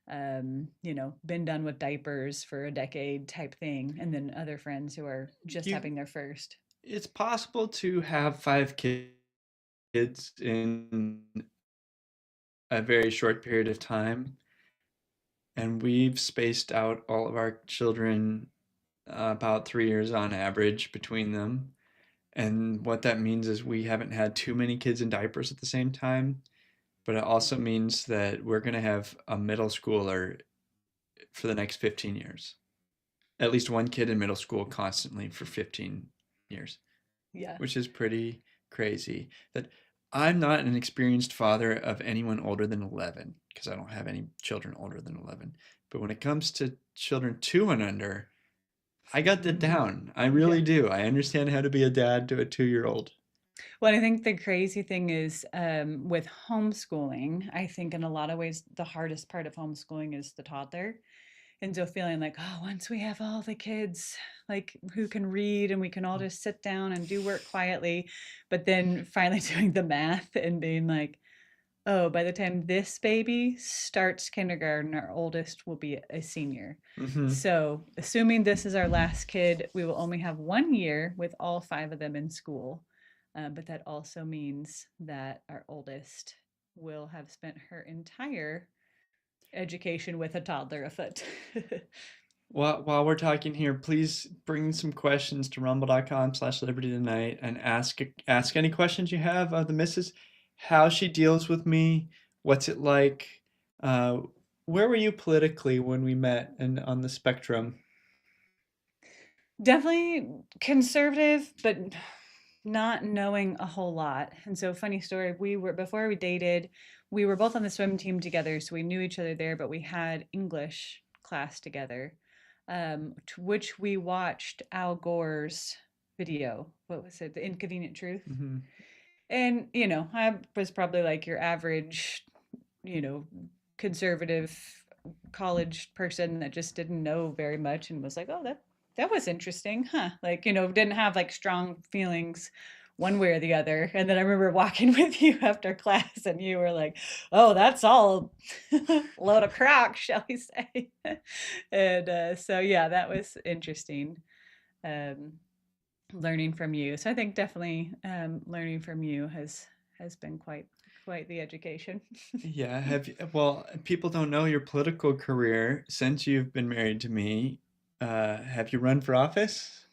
been done with diapers for a decade type thing, and then other friends who are just having their first. It's possible to have 5 kids in a very short period of time, and we've spaced out all of our children about 3 years on average between them. And what that means is we haven't had too many kids in diapers at the same time, but it also means that we're going to have a middle schooler for the next 15 years. At least 1 kid in middle school constantly for 15 years. Yeah. Which is pretty crazy. That I'm not an experienced father of anyone older than 11 because I don't have any children older than 11. But when it comes to children 2 and under, I got that down. I really do. I understand how to be a dad to a 2-year-old. Well, I think the crazy thing is with homeschooling, I think in a lot of ways, the hardest part of homeschooling is the toddler. And so feeling like, oh, once we have all the kids, like who can read and we can all just sit down and do work quietly, but then finally doing the math and being like, oh, by the time this baby starts kindergarten, our oldest will be a senior. Mm-hmm. So assuming this is our last kid, we will only have 1 year with all 5 of them in school. But that also means that our oldest will have spent her entire education with a toddler afoot. While we're talking here, please bring some questions to rumble.com/liberty tonight and ask any questions you have of the missus, how she deals with me, what's it like, where were you politically when we met and on the spectrum? Definitely conservative, but not knowing a whole lot. And so, funny story, before we dated, we were both on the swim team together, so we knew each other there, but we had English class together, to which we watched Al Gore's video. What was it? The Inconvenient Truth. Hmm. And, I was probably like your average, conservative college person that just didn't know very much and was like, oh, that was interesting, huh? Like, didn't have like strong feelings one way or the other. And then I remember walking with you after class and you were like, oh, that's all load of crock, shall we say. And so, yeah, that was interesting. Learning from you. So I think definitely learning from you has been quite the education. Yeah, well, people don't know your political career since you've been married to me. Have you run for office?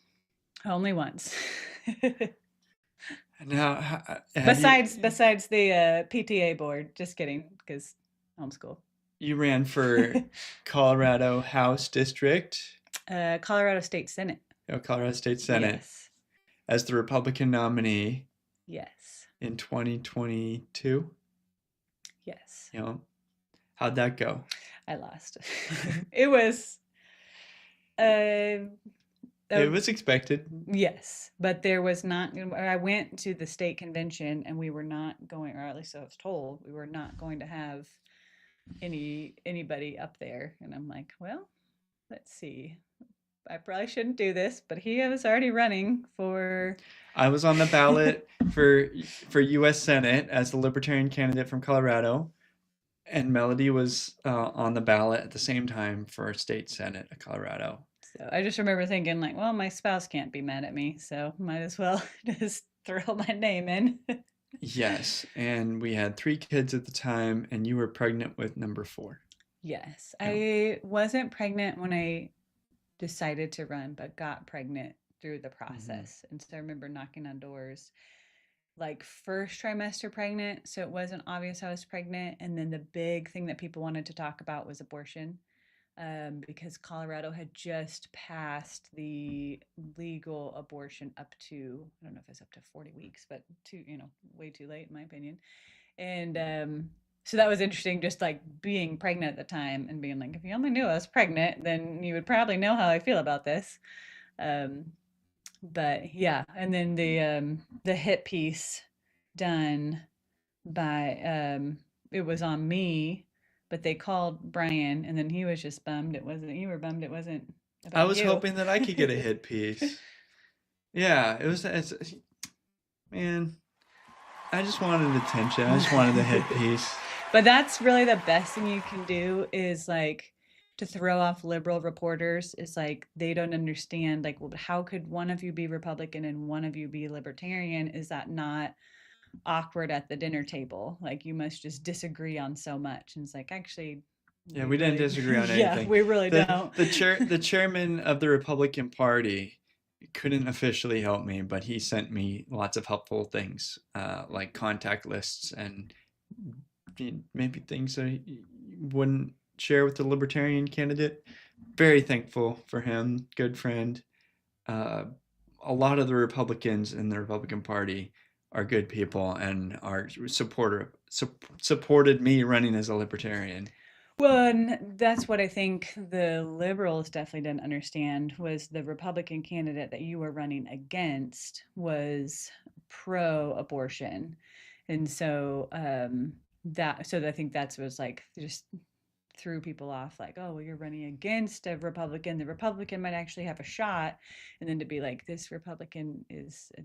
Only once. Now, besides the PTA board, just kidding, because homeschool. You ran for Colorado House District. Colorado State Senate. Oh, Colorado State Senate. Yes. As the Republican nominee. Yes. In 2022. Yes. How'd that go? I lost. It was. It was expected. Yes, but there was not. I went to the state convention, and we were not going, or at least I was told, we were not going to have anybody up there. And I'm like, well, let's see. I probably shouldn't do this, but he was already running for. I was on the ballot for U.S. Senate as the Libertarian candidate from Colorado, and Melody was on the ballot at the same time for state Senate of Colorado. So I just remember thinking, like, well, my spouse can't be mad at me, so might as well just throw my name in. Yes, and we had 3 kids at the time, and you were pregnant with number 4. Yes, I wasn't pregnant when I decided to run, but got pregnant through the process. Mm-hmm. And so I remember knocking on doors, like first trimester pregnant, so it wasn't obvious I was pregnant. And then the big thing that people wanted to talk about was abortion. Because Colorado had just passed the legal abortion up to, I don't know if it's up to 40 weeks, but way too late in my opinion. And so that was interesting, just like being pregnant at the time and being like, if you only knew I was pregnant, then you would probably know how I feel about this. But yeah, and then the hit piece done by, it was on me. But they called Brian, and then he was just bummed. You were bummed it wasn't about I was you. hoping that I could get a hit piece. Yeah, man, I just wanted attention. I just wanted the hit piece. But that's really the best thing you can do is like to throw off liberal reporters. It's like they don't understand, like, well, how could one of you be Republican and one of you be Libertarian? Is that not awkward at the dinner table? Like, you must just disagree on so much. And it's like, actually, yeah, we didn't disagree on anything. Yeah, we really don't. The chairman of the Republican Party couldn't officially help me, but he sent me lots of helpful things, like contact lists and maybe things that he wouldn't share with the Libertarian candidate. Very thankful for him. Good friend. A lot of the Republicans in the Republican Party are good people and are supported me running as a Libertarian. Well, and that's what I think the liberals definitely didn't understand was the Republican candidate that you were running against was pro-abortion. And so I think that's was like just threw people off, like, oh, well, you're running against a Republican. The Republican might actually have a shot. And then to be like, this Republican is a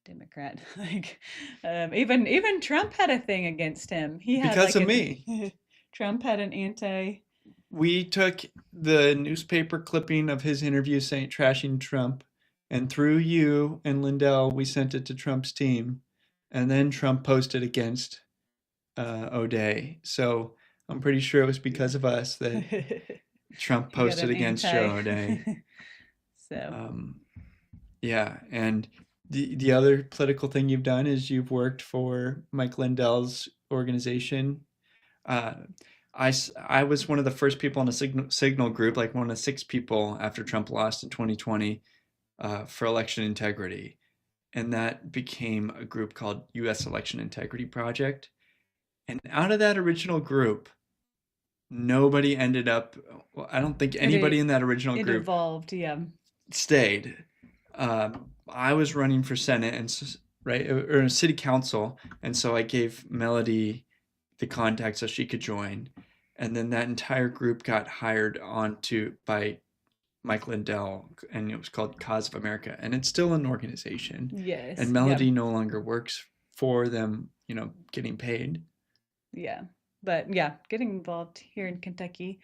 Democrat. Like, even Trump had a thing against him. He had because of me. Trump had an anti. We took the newspaper clipping of his interview saying trashing Trump, and through you and Lindell, we sent it to Trump's team, and then Trump posted against O'Day. So I'm pretty sure it was because of us that Trump He got posted an against anti. Joe O'Dea. So Yeah, and the other political thing you've done is you've worked for Mike Lindell's organization. I was one of the first people in a signal group, like one of 6 people after Trump lost in 2020 for election integrity. And that became a group called U.S. Election Integrity Project. And out of that original group, nobody ended up, well, I don't think anybody in that original it group evolved. Yeah. stayed. I was running for Senate and right or city council, and so I gave Melody the contact so she could join, and then that entire group got hired onto by Mike Lindell, and it was called Cause of America, and it's still an organization. Yes. And Melody no longer works for them, getting paid. Yeah. But yeah, getting involved here in Kentucky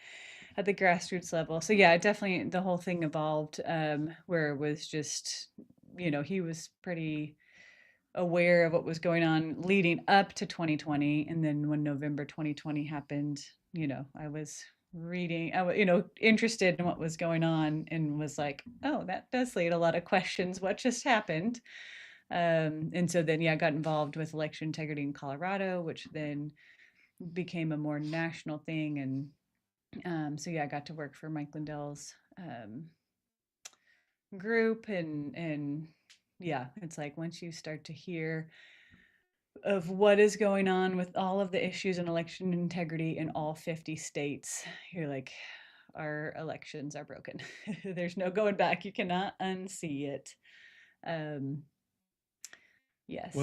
at the grassroots level. So yeah, definitely the whole thing evolved where it was just, he was pretty aware of what was going on leading up to 2020. And then when November 2020 happened, I was reading, interested in what was going on and was like, oh, that does lead a lot of questions. What just happened? And so then, I got involved with election integrity in Colorado, which then became a more national thing. And so I got to work for Mike Lindell's group, and it's like once you start to hear of what is going on with all of the issues in election integrity in all 50 states, you're like, our elections are broken. There's no going back. You cannot unsee it. Yes.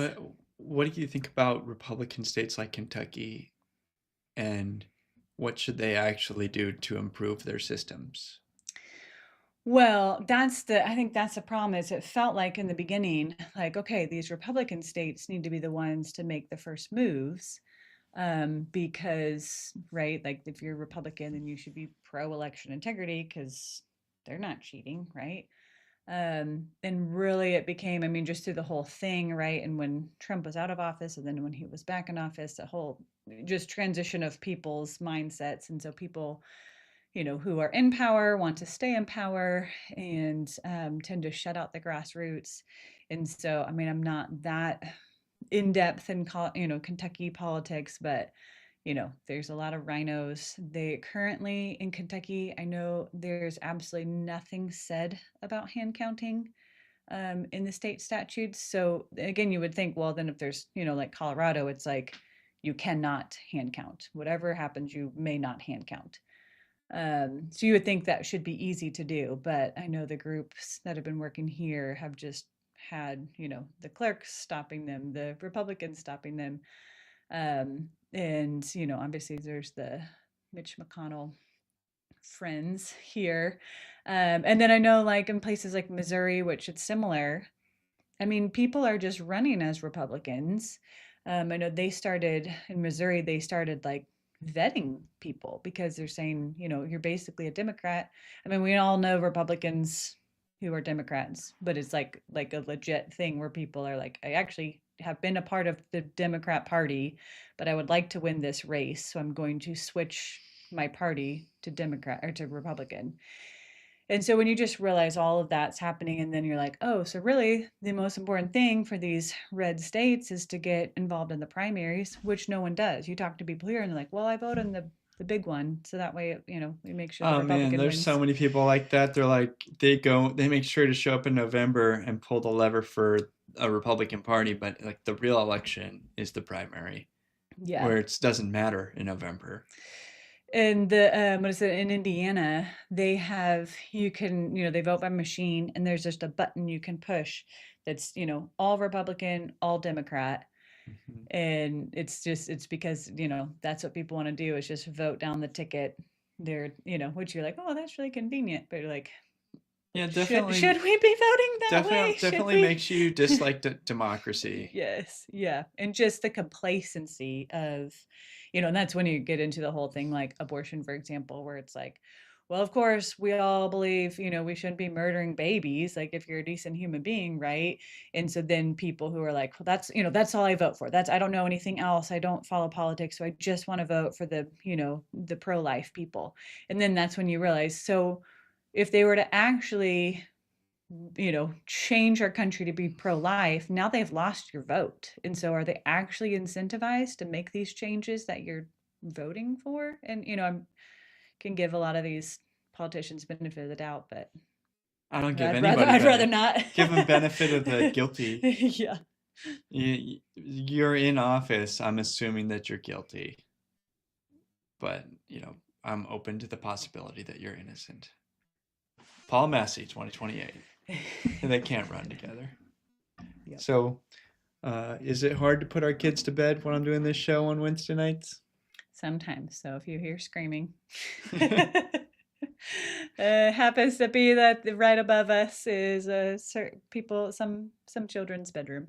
What do you think about Republican states like Kentucky, and what should they actually do to improve their systems? Well, I think that's the problem is it felt like in the beginning, like, okay, these Republican states need to be the ones to make the first moves. Because, right, like if you're Republican, then you should be pro-election integrity because they're not cheating, right? And really it became, just through the whole thing, right? And when Trump was out of office and then when he was back in office, the whole just transition of people's mindsets. And so people, who are in power want to stay in power and tend to shut out the grassroots. And so, I'm not that in depth in, Kentucky politics, but there's a lot of rhinos. They currently in Kentucky, I know there's absolutely nothing said about hand counting in the state statutes. So again, you would think, well, then if there's, like Colorado, it's like you cannot hand count. Whatever happens, you may not hand count. So you would think that should be easy to do, but I know the groups that have been working here have just had, the clerks stopping them, the Republicans stopping them. And, obviously there's the Mitch McConnell friends here. And then I know like in places like Missouri, which it's similar. People are just running as Republicans. I know in Missouri, they started like vetting people because they're saying, you're basically a Democrat. We all know Republicans who are Democrats, but it's like a legit thing where people are like, I actually have been a part of the Democrat Party, but I would like to win this race, so I'm going to switch my party to Democrat or to Republican. And so when you just realize all of that's happening, and then you're like, oh, so really the most important thing for these red states is to get involved in the primaries, which no one does. You talk to people here and they're like, well, I vote in the big one, so that way, we make sure the Republican there's wins. So many people like that. They're like, they make sure to show up in November and pull the lever for a Republican Party, but like the real election is the primary, where it doesn't matter in November. And in Indiana, they have, they vote by machine, and there's just a button you can push that's, all Republican, all Democrat. Mm-hmm. And it's because, that's what people want to do is just vote down the ticket. They're, which you're like, oh, that's really convenient. But you're like, yeah, definitely. Should we be voting that way? Definitely makes you dislike democracy. Yes. Yeah. And just the complacency of, and that's when you get into the whole thing, like abortion, for example, where it's like, well, of course, we all believe, we shouldn't be murdering babies, like if you're a decent human being, right? And so then people who are like, well, that's all I vote for. I don't know anything else. I don't follow politics. So I just want to vote for the pro-life people. And then that's when you realize, so if they were to actually, change our country to be pro-life, now they've lost your vote. And so are they actually incentivized to make these changes that you're voting for? And, can give a lot of these politicians benefit of the doubt, but I don't give I'd rather not give them benefit of the guilty. Yeah. You're in office. I'm assuming that you're guilty, but I'm open to the possibility that you're innocent. Paul Massey, 2028. They can't run together. Yep. So, is it hard to put our kids to bed when I'm doing this show on Wednesday nights? Sometimes. So if you hear screaming, happens to be that right above us is some children's bedroom.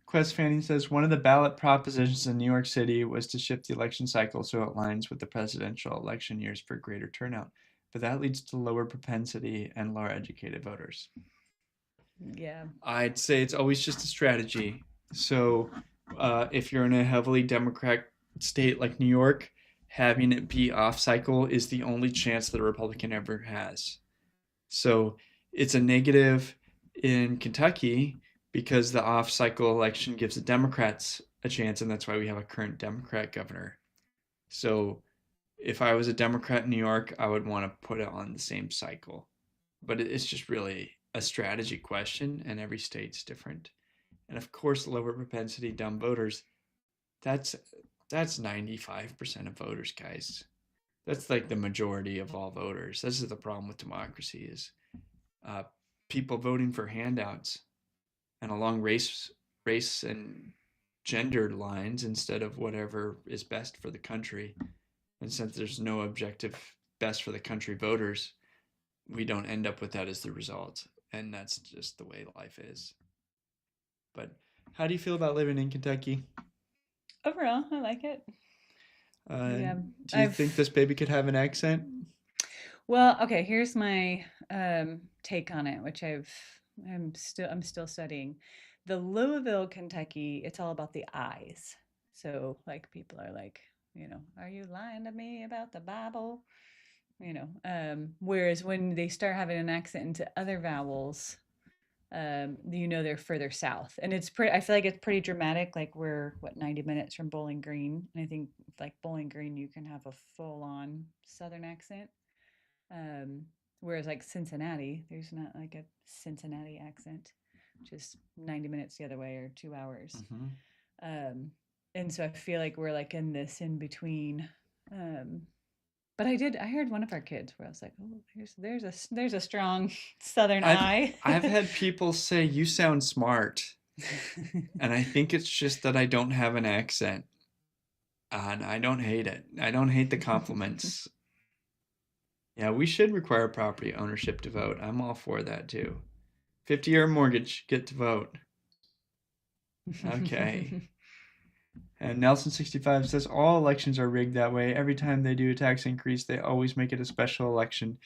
Quest Fanning says one of the ballot propositions in New York City was to shift the election cycle so it aligns with the presidential election years for greater turnout, but that leads to lower propensity and lower educated voters. Yeah. I'd say it's always just a strategy. So if you're in a heavily Democrat state like New York, having it be off cycle is the only chance that a Republican ever has. So it's a negative in Kentucky because the off cycle election gives the Democrats a chance, and that's why we have a current Democrat governor. So if I was a Democrat in New York, I would want to put it on the same cycle. But it's just really a strategy question, and every state's different. And of course, lower propensity dumb voters, that's 95% of voters, guys. That's like the majority of all voters. This is the problem with democracy is people voting for handouts and along race and gender lines instead of whatever is best for the country. And since there's no objective best for the country voters, we don't end up with that as the result. And that's just the way life is. But how do you feel about living in Kentucky? Overall, I like it. Yeah. Do you think this baby could have an accent? Well, okay, here's my take on it, which I'm still studying. The Louisville, Kentucky, it's all about the eyes. So like people are like, are you lying to me about the Bible? Whereas when they start having an accent into other vowels, they're further south, and I feel like it's pretty dramatic. Like we're 90 minutes from Bowling Green, and I think like Bowling Green, you can have a full-on Southern accent. Whereas like Cincinnati, there's not like a Cincinnati accent, just 90 minutes the other way or 2 hours. Mm-hmm. And so I feel like we're like in this in between. But I heard one of our kids where I was like, oh, there's a strong Southern eye. I've had people say, you sound smart. And I think it's just that I don't have an accent. And I don't hate it. I don't hate the compliments. Yeah, we should require property ownership to vote. I'm all for that too. 50-year mortgage, get to vote. Okay. And Nelson65 says all elections are rigged that way. Every time they do a tax increase, they always make it a special election.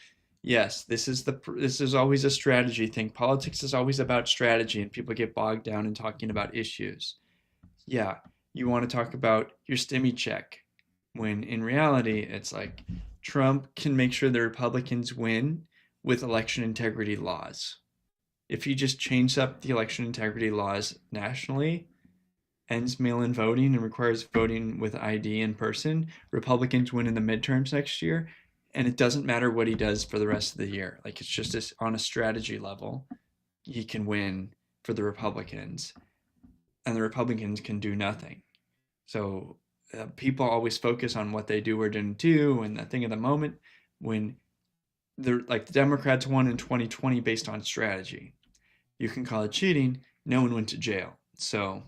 Yes, this is always a strategy thing. Politics is always about strategy, and people get bogged down in talking about issues. Yeah, you want to talk about your stimmy check, when in reality, it's like Trump can make sure the Republicans win with election integrity laws. If he just changed up the election integrity laws nationally, ends mail-in voting and requires voting with ID in person, Republicans win in the midterms next year, and it doesn't matter what he does for the rest of the year. Like it's just on a strategy level, he can win for the Republicans, and the Republicans can do nothing. So people always focus on what they do or didn't do and the thing of the moment when the Democrats won in 2020 based on strategy. You can call it cheating. No one went to jail. So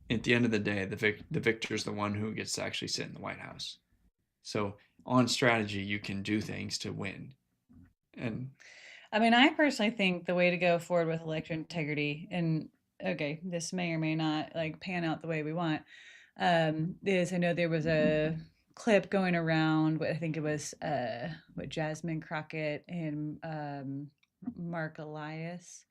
at the end of the day, the victor is the one who gets to actually sit in the White House. So on strategy, you can do things to win. And I mean, I personally think the way to go forward with election integrity, and okay, this may or may not like pan out the way we want, is I know there was a clip going around. I think it was Jasmine Crockett and Mark Elias.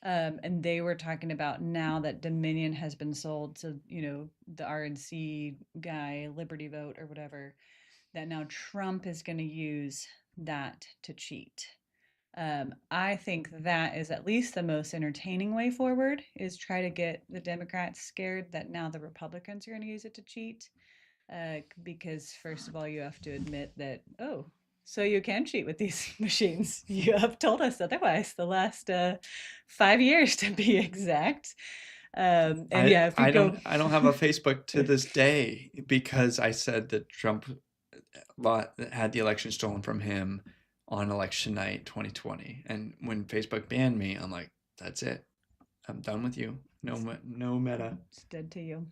And they were talking about now that Dominion has been sold to, the RNC guy, Liberty Vote or whatever, that now Trump is going to use that to cheat. I think that is at least the most entertaining way forward, is try to get the Democrats scared that now the Republicans are going to use it to cheat. Because first of all, you have to admit that, oh, so you can cheat with these machines. You have told us otherwise the last 5 years to be exact. And if you I don't have a Facebook to this day because I said that Trump had the election stolen from him on election night 2020. And when Facebook banned me, I'm like, that's it. I'm done with you. No meta. It's dead to you.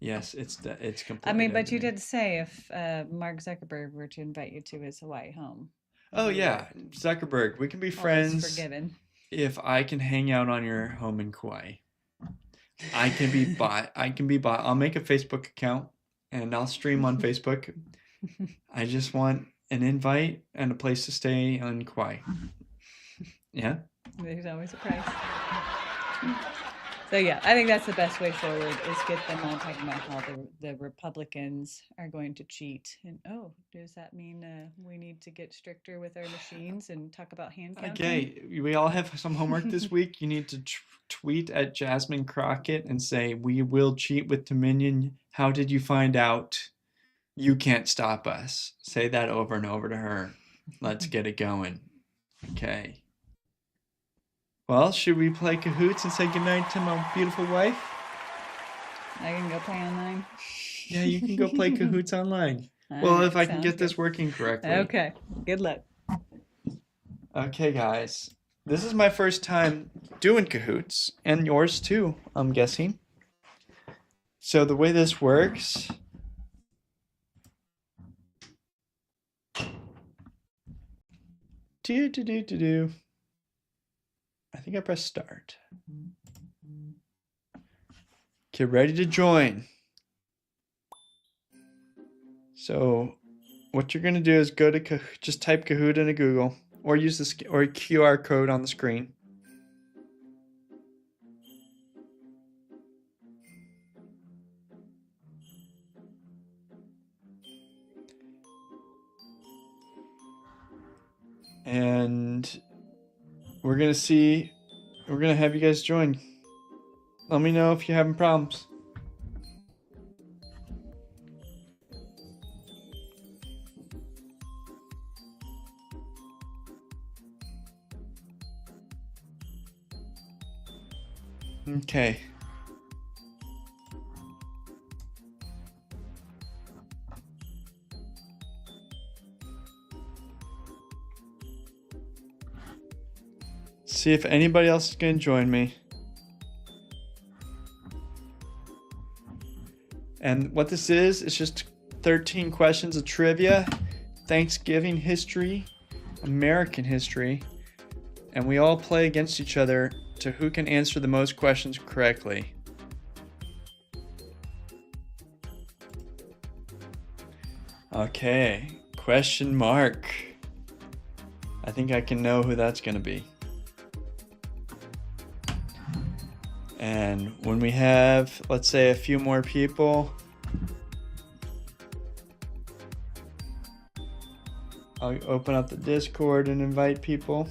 Yes, it's completely. I mean, dead but to you me. did say if Mark Zuckerberg were to invite you to his Hawaii home. Oh yeah, Zuckerberg, we can be all is friends forgiven. if I can hang out on your home in Kauai. I can be bought. I'll make a Facebook account and I'll stream on Facebook. I just want an invite and a place to stay on Kauai. Yeah. There's always a price. So yeah, I think that's the best way forward, is get them all talking about how the Republicans are going to cheat. And does that mean we need to get stricter with our machines and talk about hand counting? Okay, we all have some homework this week. You need to tweet at Jasmine Crockett and say, "We will cheat with Dominion. How did you find out? You can't stop us." Say that over and over to her. Let's get it going. Okay. Well, should we play Cahoots and say goodnight to my beautiful wife? I can go play online. Yeah, you can go play Cahoots online. Well, if I can get this working correctly. Okay, good luck. Okay, guys. This is my first time doing Cahoots, and yours too, I'm guessing. So the way this works... I think I pressed start. Get ready to join. So what you're going to do is go to just type Kahoot into Google, or use this or QR code on the screen. And we're going to have you guys join. Let me know if you're having problems. Okay. See if anybody else is going to join me. And what this is, it's just 13 questions of trivia, Thanksgiving history, American history, and we all play against each other to who can answer the most questions correctly. Okay, question mark. I think I can know who that's going to be. And when we have, let's say, a few more people, I'll open up the Discord and invite people.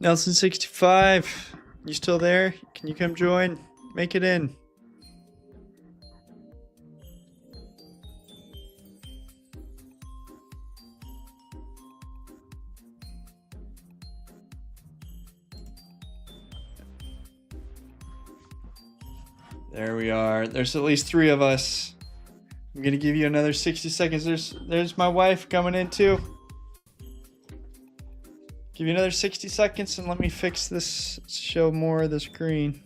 Nelson65, you still there? Can you come join? Make it in. There we are. There's at least 3 of us. I'm gonna give you another 60 seconds. There's my wife coming in too. Give you another 60 seconds and let me fix this, show more of the screen.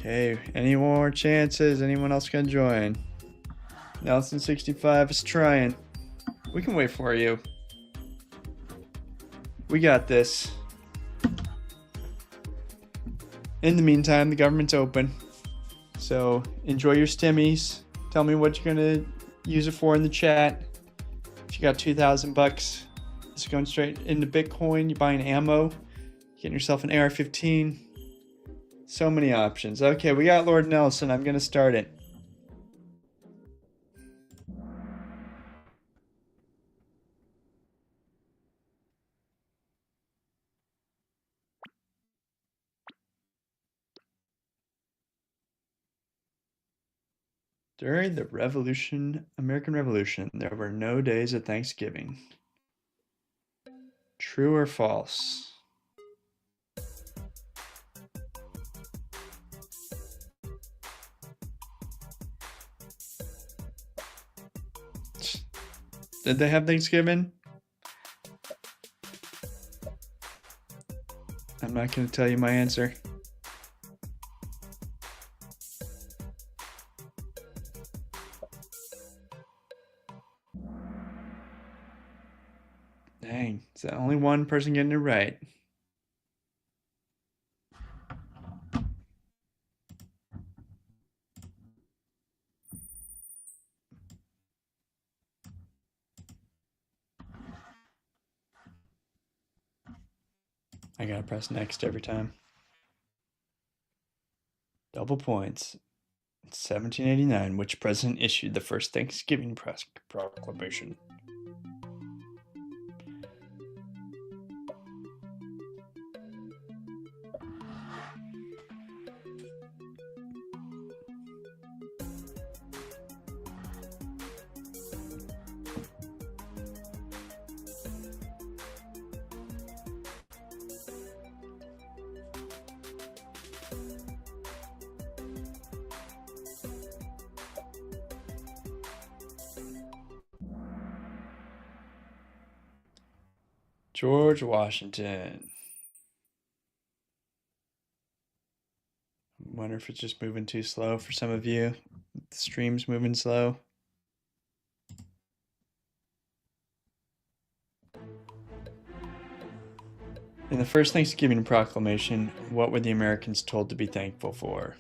Okay, any more chances? Anyone else gonna join? Nelson65 is trying. We can wait for you. We got this. In the meantime, the government's open. So enjoy your stimmies. Tell me what you're gonna use it for in the chat. If you got $2,000, it's going straight into Bitcoin. You're buying ammo, getting yourself an AR-15. So many options. Okay, we got Lord Nelson. I'm gonna start it. During the American Revolution, there were no days of Thanksgiving. True or false? Did they have Thanksgiving? I'm not going to tell you my answer. Dang, is that only one person getting it right? I gotta press next every time. Double points. It's 1789. Which president issued the first Thanksgiving proclamation? George Washington. I wonder if it's just moving too slow for some of you. The stream's moving slow. In the first Thanksgiving proclamation, what were the Americans told to be thankful for?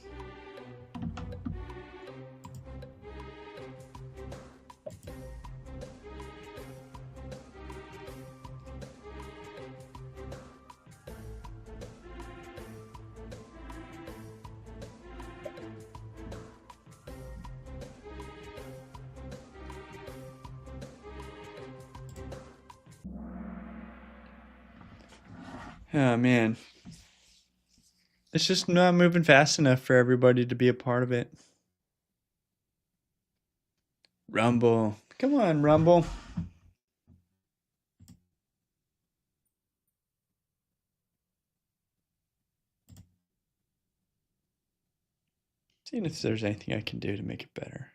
Oh man, it's just not moving fast enough for everybody to be a part of it. Rumble, come on, Rumble. Seeing if there's anything I can do to make it better.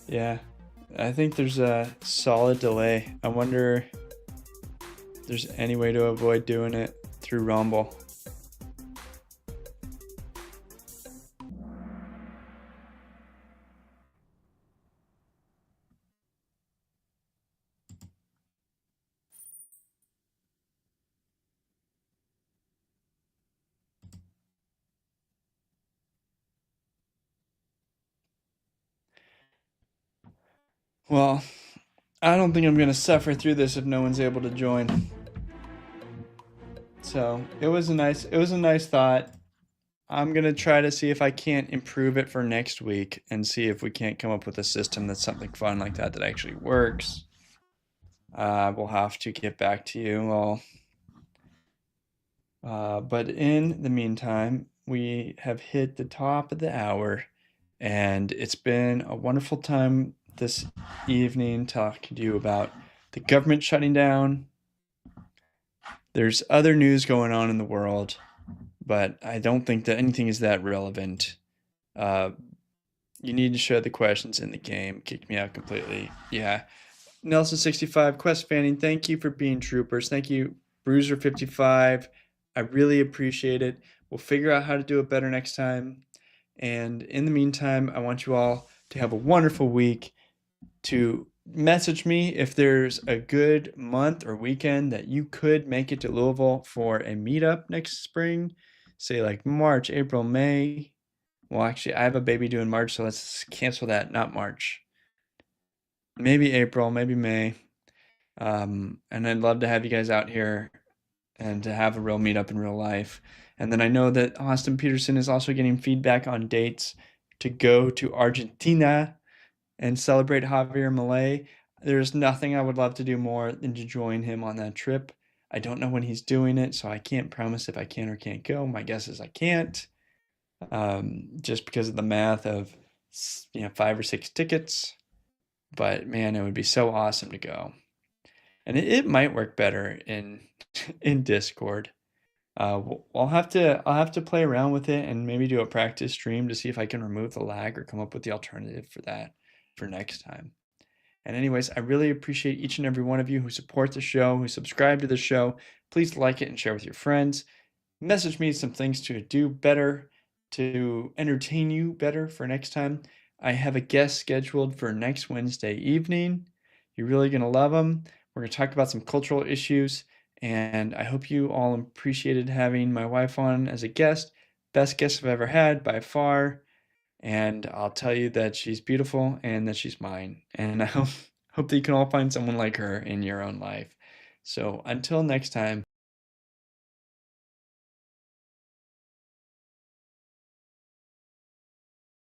Yeah, I think there's a solid delay. I wonder if there's any way to avoid doing it through Rumble. Well, I don't think I'm going to suffer through this if no one's able to join. So it was a nice thought. I'm going to try to see if I can't improve it for next week and see if we can't come up with a system that's something fun like that that actually works. We'll have to get back to you all. But in the meantime, we have hit the top of the hour, and it's been a wonderful time this evening talking to you about the government shutting down. There's other news going on in the world, but I don't think that anything is that relevant. You need to show the questions in the game. Kick me out completely. Yeah. Nelson65, Quest Fanning, thank you for being troopers. Thank you, Bruiser55. I really appreciate it. We'll figure out how to do it better next time. And in the meantime, I want you all to have a wonderful week. To message me if there's a good month or weekend that you could make it to Louisville for a meetup next spring, say like March, April, May. Well, actually, I have a baby due in March, so let's cancel that, not March. Maybe April, maybe May. And I'd love to have you guys out here and to have a real meetup in real life. And then I know that Austin Peterson is also getting feedback on dates to go to Argentina and celebrate Javier Milei. There's nothing I would love to do more than to join him on that trip. I don't know when he's doing it, so I can't promise if I can or can't go. My guess is I can't, just because of the math of 5 or 6 tickets. But man, it would be so awesome to go, and it might work better in Discord. I'll have to play around with it and maybe do a practice stream to see if I can remove the lag or come up with the alternative for that for next time. And anyways, I really appreciate each and every one of you who support the show, who subscribe to the show. Please like it and share with your friends. Message me some things to do better, to entertain you better for next time. I have a guest scheduled for next Wednesday evening. You're really going to love them. We're going to talk about some cultural issues, and I hope you all appreciated having my wife on as a guest. Best guest I've ever had by far. And I'll tell you that she's beautiful and that she's mine. And I hope that you can all find someone like her in your own life. So until next time.